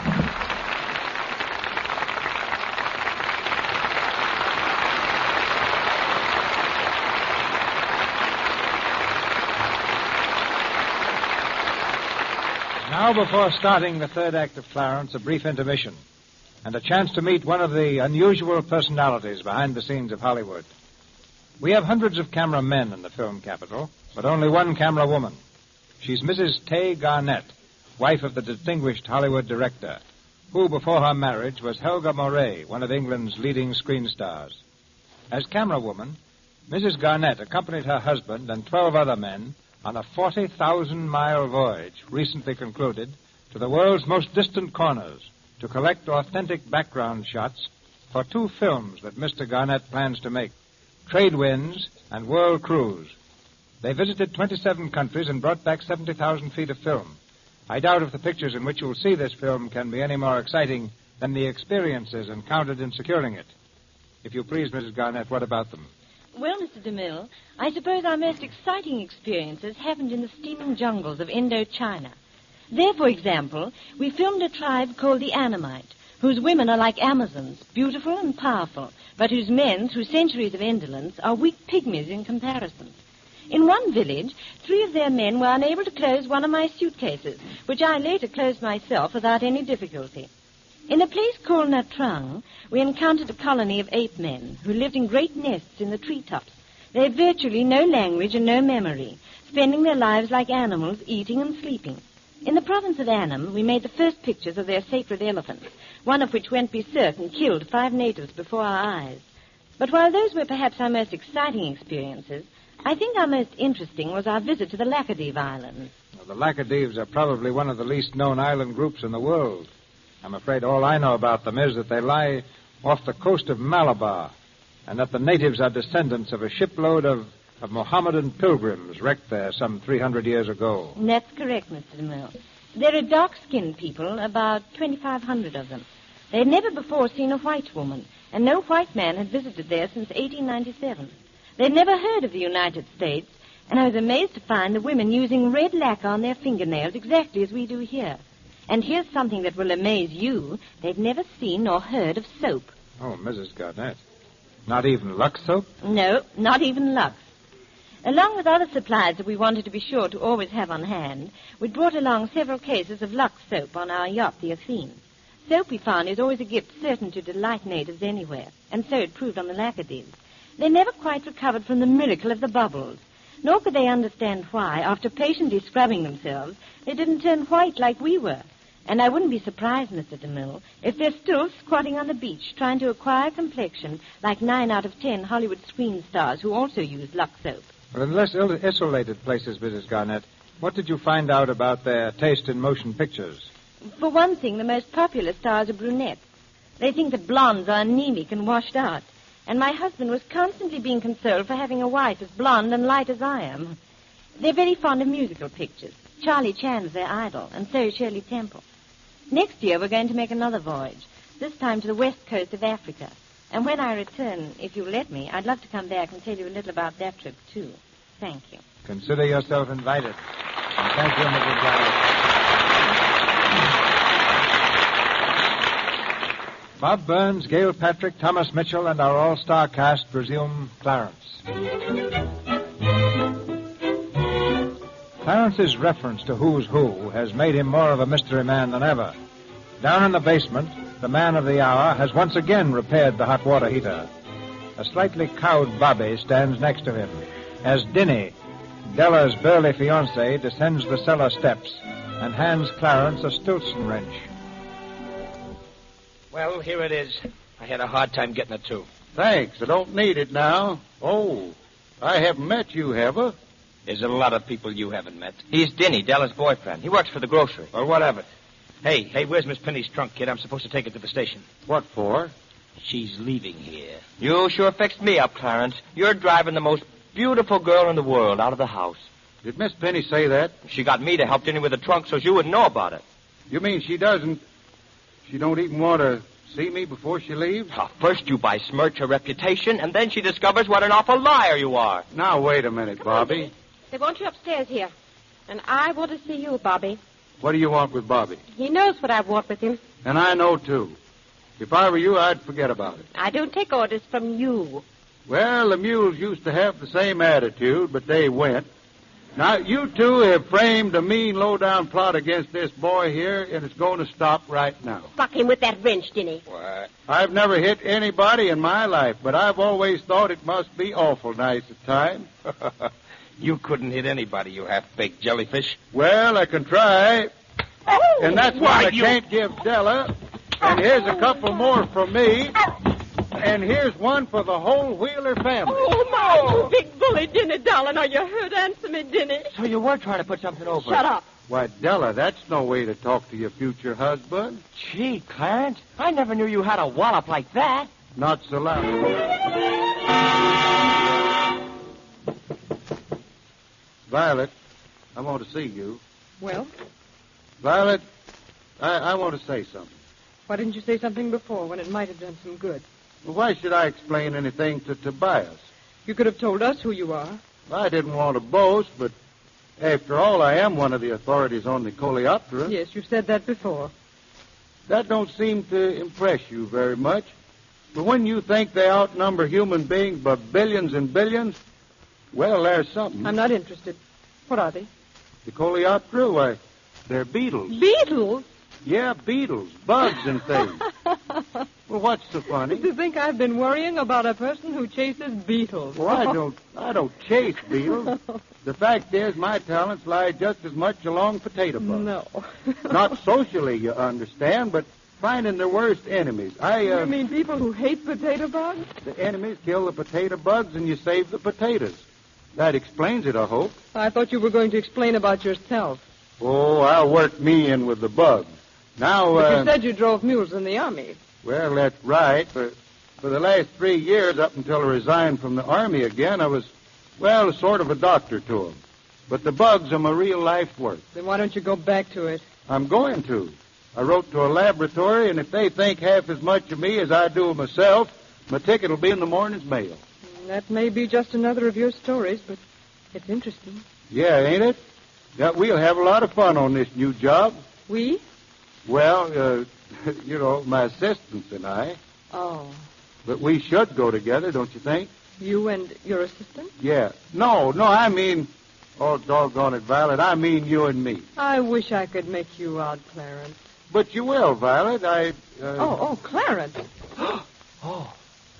Now, before starting the third act of Clarence, a brief intermission and a chance to meet one of the unusual personalities behind the scenes of Hollywood. We have hundreds of camera men in the film capital, but only one camera woman. She's Mrs. Tay Garnett, wife of the distinguished Hollywood director, who, before her marriage, was Helga Moray, one of England's leading screen stars. As camera woman, Mrs. Garnett accompanied her husband and 12 other men on a 40,000-mile voyage, recently concluded, to the world's most distant corners to collect authentic background shots for 2 films that Mr. Garnett plans to make, Trade Winds and World Cruise. They visited 27 countries and brought back 70,000 feet of film. I doubt if the pictures in which you'll see this film can be any more exciting than the experiences encountered in securing it. If you please, Mrs. Garnett, what about them? Well, Mr. DeMille, I suppose our most exciting experiences happened in the steaming jungles of Indochina. There, for example, we filmed a tribe called the Annamite, whose women are like Amazons, beautiful and powerful, but whose men, through centuries of indolence, are weak pygmies in comparison. In one village, 3 of their men were unable to close one of my suitcases, which I later closed myself without any difficulty. In a place called Natrang, we encountered a colony of ape men who lived in great nests in the treetops. They had virtually no language and no memory, spending their lives like animals, eating and sleeping. In the province of Annam, we made the first pictures of their sacred elephants, one of which went berserk and killed 5 natives before our eyes. But while those were perhaps our most exciting experiences, I think our most interesting was our visit to the Laccadive Islands. Well, the Laccadives are probably one of the least known island groups in the world. I'm afraid all I know about them is that they lie off the coast of Malabar, and that the natives are descendants of a shipload of Mohammedan pilgrims wrecked there some 300 years ago. That's correct, Mr. DeMille. There are dark-skinned people, about 2,500 of them. They had never before seen a white woman, and no white man had visited there since 1897. They'd never heard of the United States, and I was amazed to find the women using red lacquer on their fingernails exactly as we do here. And here's something that will amaze you. They've never seen nor heard of soap. Oh, Mrs. Garnett. Not even Lux soap? No, not even Lux. Along with other supplies that we wanted to be sure to always have on hand, we brought along several cases of Lux soap on our yacht, the Athene. Soap, we found, is always a gift certain to delight natives anywhere, and so it proved on the Laccadives. They never quite recovered from the miracle of the bubbles, nor could they understand why, after patiently scrubbing themselves, they didn't turn white like we were. And I wouldn't be surprised, Mr. DeMille, if they're still squatting on the beach trying to acquire complexion like 9 out of 10 Hollywood screen stars who also use Lux soap. Well, in less isolated places, Mrs. Garnett, what did you find out about their taste in motion pictures? For one thing, the most popular stars are brunettes. They think that blondes are anemic and washed out. And my husband was constantly being consoled for having a wife as blonde and light as I am. They're very fond of musical pictures. Charlie Chan's their idol, and so is Shirley Temple. Next year, we're going to make another voyage, this time to the west coast of Africa. And when I return, if you'll let me, I'd love to come back and tell you a little about that trip, too. Thank you. Consider yourself invited. And thank you, Mrs. Garnett. Bob Burns, Gail Patrick, Thomas Mitchell, and our all-star cast resume Clarence. Clarence's reference to Who's Who has made him more of a mystery man than ever. Down in the basement, the man of the hour has once again repaired the hot water heater. A slightly cowed Bobby stands next to him as Dinny, Della's burly fiancée, descends the cellar steps and hands Clarence a Stilson wrench. Well, here it is. I had a hard time getting it, too. Thanks. I don't need it now. Oh, I haven't met you, have I? There's a lot of people you haven't met. He's Dinny, Della's boyfriend. He works for the grocery. Or whatever. Hey, where's Miss Penny's trunk, kid? I'm supposed to take it to the station. What for? She's leaving here. You sure fixed me up, Clarence. You're driving the most beautiful girl in the world out of the house. Did Miss Penny say that? She got me to help Dinny with the trunk so you wouldn't know about it. You mean she don't even want to see me before she leaves? First you besmirch her reputation, and then she discovers what an awful liar you are. Now, wait a minute, Bobby. They want you upstairs here. And I want to see you, Bobby. What do you want with Bobby? He knows what I want with him. And I know, too. If I were you, I'd forget about it. I don't take orders from you. Well, the mules used to have the same attitude, but they went. Now, you two have framed a mean, low-down plot against this boy here, and it's going to stop right now. Fuck him with that wrench, Dinny. What? I've never hit anybody in my life, but I've always thought it must be awful nice at times. You couldn't hit anybody, you half-baked jellyfish. Well, I can try. Oh, and that's why I can't give Della. And here's a couple more from me. And here's one for the whole Wheeler family. Oh, my, you big bully, Dinny, darling. Are you hurt? Answer me, Dinny. So you were trying to put something over. Shut up. Why, Della, that's no way to talk to your future husband. Gee, Clarence, I never knew you had a wallop like that. Not so loud. Violet, I want to see you. Well? Violet, I want to say something. Why didn't you say something before when it might have done some good? Well, why should I explain anything to Tobias? You could have told us who you are. I didn't want to boast, but after all, I am one of the authorities on the Coleoptera. Yes, you said that before. That don't seem to impress you very much. But when you think they outnumber human beings by billions and billions, well, there's something. I'm not interested. What are they? The Coleoptera? Why, they're beetles. Beetles? Yeah, beetles, bugs and things. Well, what's so funny? To think I've been worrying about a person who chases beetles. Well, I don't chase beetles. The fact is, my talents lie just as much along potato bugs. No. Not socially, you understand, but finding their worst enemies. You mean people who hate potato bugs? The enemies kill the potato bugs and you save the potatoes. That explains it, I hope. I thought you were going to explain about yourself. Oh, I'll work me in with the bugs. Now, But you said you drove mules in the Army. Well, that's right. For the last 3 years, up until I resigned from the Army again, I was, well, sort of a doctor to them. But the bugs are my real-life work. Then why don't you go back to it? I'm going to. I wrote to a laboratory, and if they think half as much of me as I do of myself, my ticket will be in the morning's mail. That may be just another of your stories, but it's interesting. Yeah, ain't it? Yeah, we'll have a lot of fun on this new job. We? Well, my assistants and I. Oh. But we should go together, don't you think? You and your assistant? Yeah. No, I mean... Oh, doggone it, Violet. I mean you and me. I wish I could make you out, Clarence. But you will, Violet. Clarence. Oh.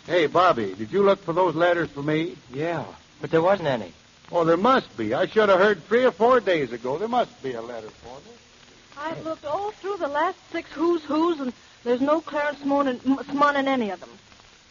Hey, Bobby, did you look for those letters for me? Yeah, but there wasn't any. Oh, there must be. I should have heard 3 or 4 days ago. There must be a letter for me. I've looked all through the last 6 who's, and there's no Clarence Smon in any of them.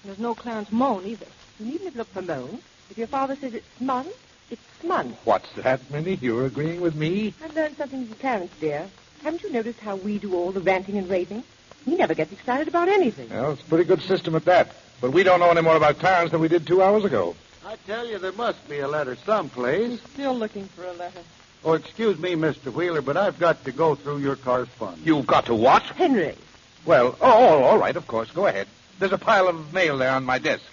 There's no Clarence Moan either. You needn't look for Moan. If your father says it's Smon, it's Smon. What's that, Minnie? You're agreeing with me? I've learned something from Clarence, dear. Haven't you noticed how we do all the ranting and raving? He never gets excited about anything. Well, it's a pretty good system at that. But we don't know any more about Clarence than we did 2 hours ago. I tell you, there must be a letter someplace. I'm still looking for a letter. Oh, excuse me, Mr. Wheeler, but I've got to go through your correspondence. You've got to what? Henry. Well, all right, of course. Go ahead. There's a pile of mail there on my desk.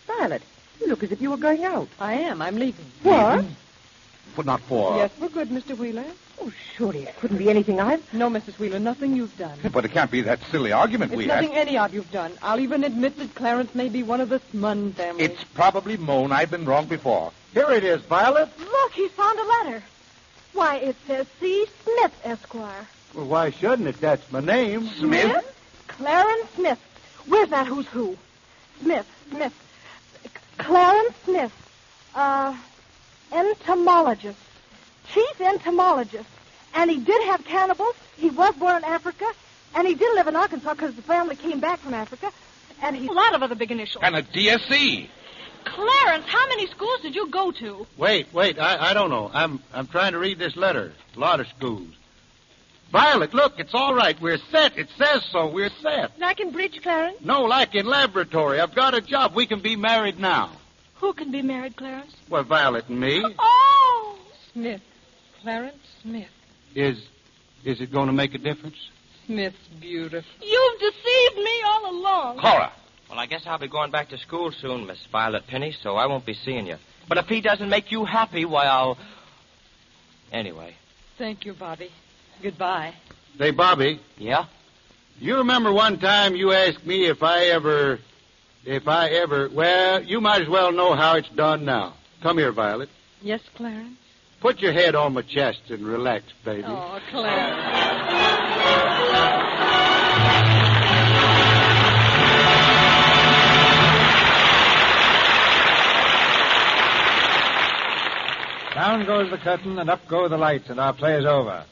Violet, you look as if you were going out. I am. I'm leaving. What? But not for... Yes, we're good, Mr. Wheeler. Oh, surely it couldn't be anything I've... No, Mrs. Wheeler, nothing you've done. But it can't be that silly argument we It's had. nothing any of you've done. I'll even admit that Clarence may be one of the Smun family. It's probably Moan. I've been wrong before. Here it is, Violet. Look, he found a letter. Why, it says C. Smith, Esquire. Well, why shouldn't it? That's my name. Smith? Clarence Smith. Where's that who's who? Smith. Clarence Smith. Entomologist. Chief entomologist. And he did have cannibals. He was born in Africa. And he did live in Arkansas because the family came back from Africa. And he... A lot of other big initials. And a DSC. Clarence, how many schools did you go to? Wait. I don't know. I'm trying to read this letter. A lot of schools. Violet, look, it's all right. We're set. It says so. We're set. Like in bridge, Clarence? No, like in laboratory. I've got a job. We can be married now. Who can be married, Clarence? Well, Violet and me. Oh! Smith. Clarence Smith. Is it going to make a difference? Smith's beautiful. You've deceived me all along. Cora. Well, I guess I'll be going back to school soon, Miss Violet Penny, so I won't be seeing you. But if he doesn't make you happy, why, I'll... Anyway. Thank you, Bobby. Goodbye. Say, Bobby. Yeah? You remember one time you asked me if I ever... Well, you might as well know how it's done now. Come here, Violet. Yes, Clarence? Put your head on my chest and relax, baby. Oh, Clarence. Down goes the curtain and up go the lights, and our play is over.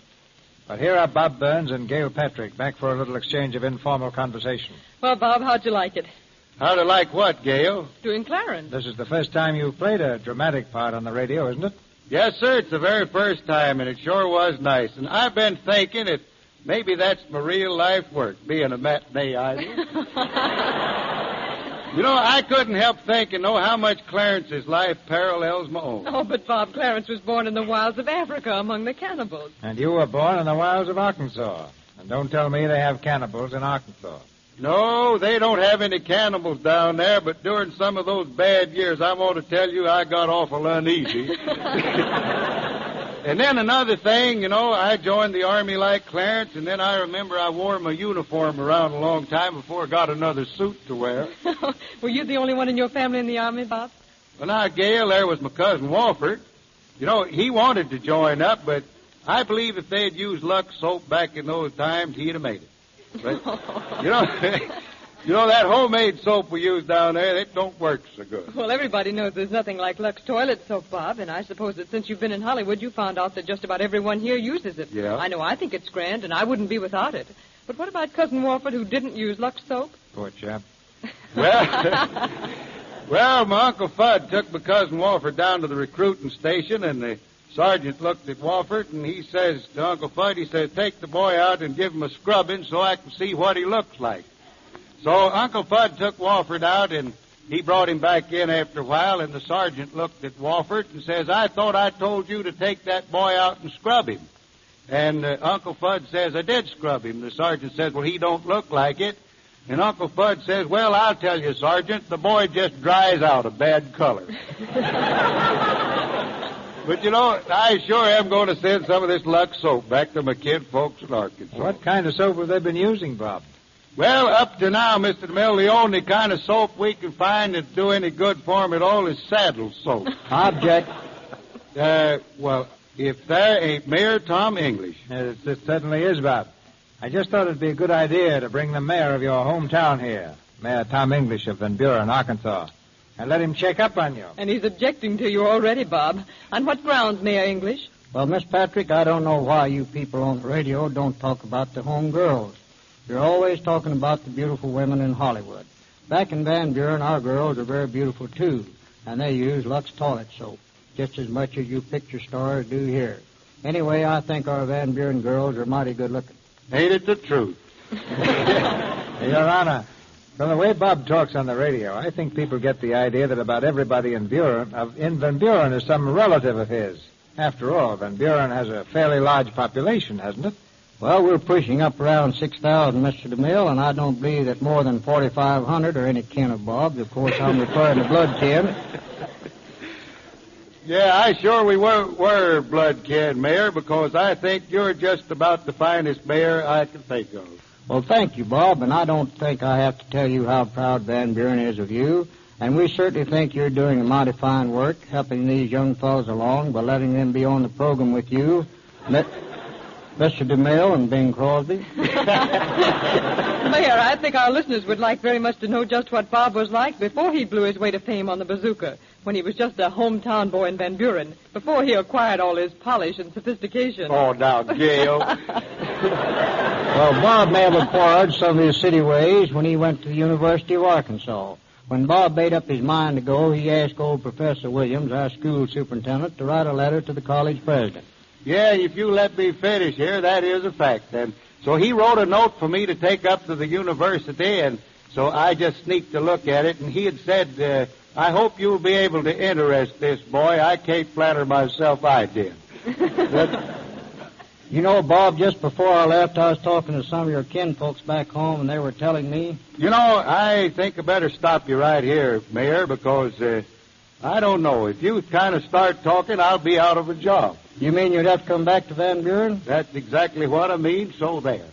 But here are Bob Burns and Gail Patrick back for a little exchange of informal conversation. Well, Bob, how'd you like it? How to like what, Gail? Doing Clarence. This is the first time you've played a dramatic part on the radio, isn't it? Yes, sir. It's the very first time, and it sure was nice. And I've been thinking if maybe that's my real life work, being a matinee idol. You know, I couldn't help thinking, how much Clarence's life parallels my own. Oh, but Bob, Clarence was born in the wilds of Africa among the cannibals. And you were born in the wilds of Arkansas. And don't tell me they have cannibals in Arkansas. No, they don't have any cannibals down there, but during some of those bad years, I want to tell you I got awful uneasy. And then another thing, I joined the Army like Clarence, and then I remember I wore my uniform around a long time before I got another suit to wear. Were you the only one in your family in the Army, Bob? Well, now, Gail, there was my cousin Walford. He wanted to join up, but I believe if they'd used Lux soap back in those times, he'd have made it. But, that homemade soap we use down there, it don't work so good. Well, everybody knows there's nothing like Lux toilet soap, Bob, and I suppose that since you've been in Hollywood, you found out that just about everyone here uses it. Yeah. I know I think it's grand, and I wouldn't be without it. But what about Cousin Walford, who didn't use Lux soap? Poor chap. Well, my Uncle Fudd took my cousin Walford down to the recruiting station, and the sergeant looked at Walford, and he says to Uncle Fudd, he says, take the boy out and give him a scrubbing so I can see what he looks like. So Uncle Fudd took Walford out, and he brought him back in after a while, and the sergeant looked at Walford and says, I thought I told you to take that boy out and scrub him. And Uncle Fudd says, I did scrub him. The sergeant says, well, he don't look like it. And Uncle Fudd says, well, I'll tell you, Sergeant, the boy just dries out a bad color. But, I sure am going to send some of this Lux soap back to my kid folks in Arkansas. What kind of soap have they been using, Bob? Well, up to now, Mr. DeMille, the only kind of soap we can find that do any good for him at all is saddle soap. Object. Well, if there ain't Mayor Tom English. It certainly is, Bob. I just thought it'd be a good idea to bring the mayor of your hometown here, Mayor Tom English of Van Buren, Arkansas, and let him check up on you. And he's objecting to you already, Bob. On what grounds, Mayor English? Well, Miss Patrick, I don't know why you people on the radio don't talk about the home girls. You're always talking about the beautiful women in Hollywood. Back in Van Buren, our girls are very beautiful, too, and they use Lux toilet soap, just as much as you picture stars do here. Anyway, I think our Van Buren girls are mighty good looking. Ain't it the truth? Your Honor, from the way Bob talks on the radio, I think people get the idea that about everybody in Van Buren is some relative of his. After all, Van Buren has a fairly large population, hasn't it? Well, we're pushing up around 6,000, Mr. DeMille, and I don't believe that more than 4,500 are any kin of Bob's. Of course, I'm referring to blood kin. Yeah, I sure we were blood kin, Mayor, because I think you're just about the finest mayor I can think of. Well, thank you, Bob, and I don't think I have to tell you how proud Van Buren is of you, and we certainly think you're doing a mighty fine work, helping these young fellows along by letting them be on the program with you. Mr. DeMille and Bing Crosby. Mayor, I think our listeners would like very much to know just what Bob was like before he blew his way to fame on the bazooka, when he was just a hometown boy in Van Buren, before he acquired all his polish and sophistication. Oh, now, Gail. Well, Bob may have acquired some of his city ways when he went to the University of Arkansas. When Bob made up his mind to go, he asked old Professor Williams, our school superintendent, to write a letter to the college president. Yeah, if you let me finish here, that is a fact. And so he wrote a note for me to take up to the university, and so I just sneaked a look at it, and he had said, I hope you'll be able to interest this boy. I can't flatter myself I did. You know, Bob, just before I left, I was talking to some of your kinfolks back home, and they were telling me... You know, I think I better stop you right here, Mayor, because I don't know. If you kind of start talking, I'll be out of a job. You mean you'd have to come back to Van Buren? That's exactly what I mean, so there.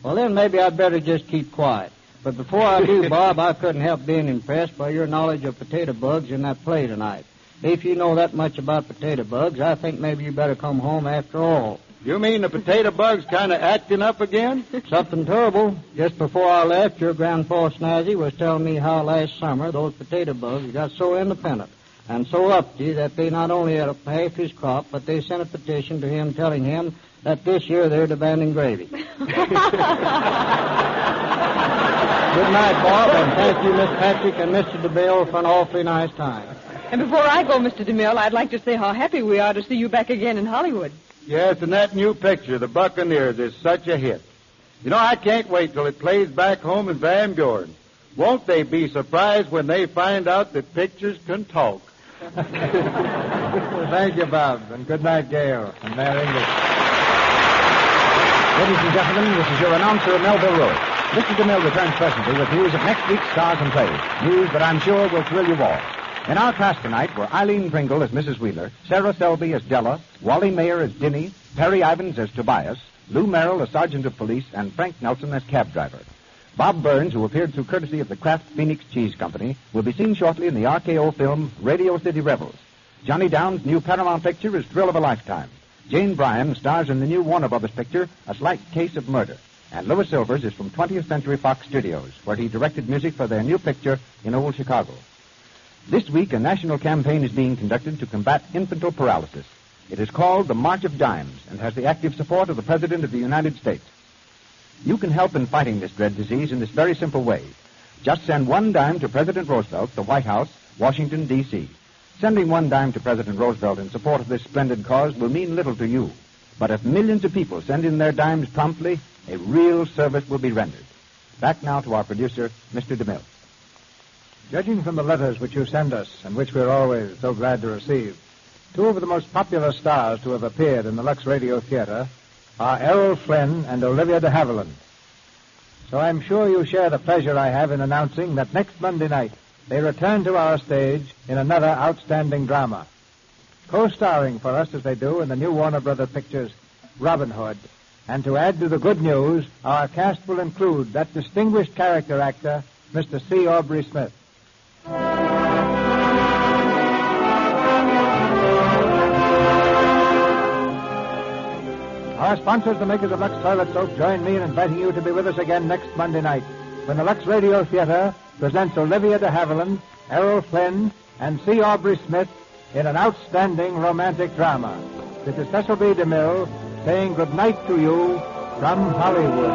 Well, then maybe I'd better just keep quiet. But before I do, Bob, I couldn't help being impressed by your knowledge of potato bugs in that play tonight. If you know that much about potato bugs, I think maybe you better come home after all. You mean the potato bug's kind of acting up again? Something terrible. Just before I left, your Grandpa Snazzy was telling me how last summer those potato bugs got so independent and so uppity that they not only ate up half his crop, but they sent a petition to him telling him that this year they're demanding gravy. Good night, Bob, and thank you, Miss Patrick and Mr. DeMille, for an awfully nice time. And before I go, Mr. DeMille, I'd like to say how happy we are to see you back again in Hollywood. Yes, and that new picture, The Buccaneers, is such a hit. You know, I can't wait till it plays back home in Van Buren. Won't they be surprised when they find out that pictures can talk? Well, thank you, Bob, and good night, Gail, and Mayor English. Ladies and gentlemen, this is your announcer, Melville Road. Mr. DeMille returns presently with news of next week's Stars and Plays. News that I'm sure will thrill you all. In our cast tonight were Eileen Pringle as Mrs. Wheeler, Sarah Selby as Della, Wally Mayer as Dinny, Perry Ivans as Tobias, Lou Merrill as Sergeant of Police, and Frank Nelson as cab driver. Bob Burns, who appeared through courtesy of the Kraft Phoenix Cheese Company, will be seen shortly in the RKO film Radio City Rebels. Johnny Down's new Paramount picture is Thrill of a Lifetime. Jane Bryan stars in the new Warner Brothers picture, A Slight Case of Murder. And Louis Silvers is from 20th Century Fox Studios, where he directed music for their new picture in Old Chicago. This week, a national campaign is being conducted to combat infantile paralysis. It is called the March of Dimes and has the active support of the President of the United States. You can help in fighting this dread disease in this very simple way. Just send $1 to President Roosevelt, the White House, Washington, D.C. Sending $1 to President Roosevelt in support of this splendid cause will mean little to you. But if millions of people send in their dimes promptly, a real service will be rendered. Back now to our producer, Mr. DeMille. Judging from the letters which you send us, and which we're always so glad to receive, two of the most popular stars to have appeared in the Lux Radio Theater are Errol Flynn and Olivia de Havilland. So I'm sure you share the pleasure I have in announcing that next Monday night they return to our stage in another outstanding drama. Co-starring for us as they do in the new Warner Brothers pictures, Robin Hood. And to add to the good news, our cast will include that distinguished character actor, Mr. C. Aubrey Smith. Our sponsors, the makers of Lux Toilet Soap, join me in inviting you to be with us again next Monday night when the Lux Radio Theater presents Olivia de Havilland, Errol Flynn, and C. Aubrey Smith in an outstanding romantic drama. This is Cecil B. DeMille saying good night to you from Hollywood.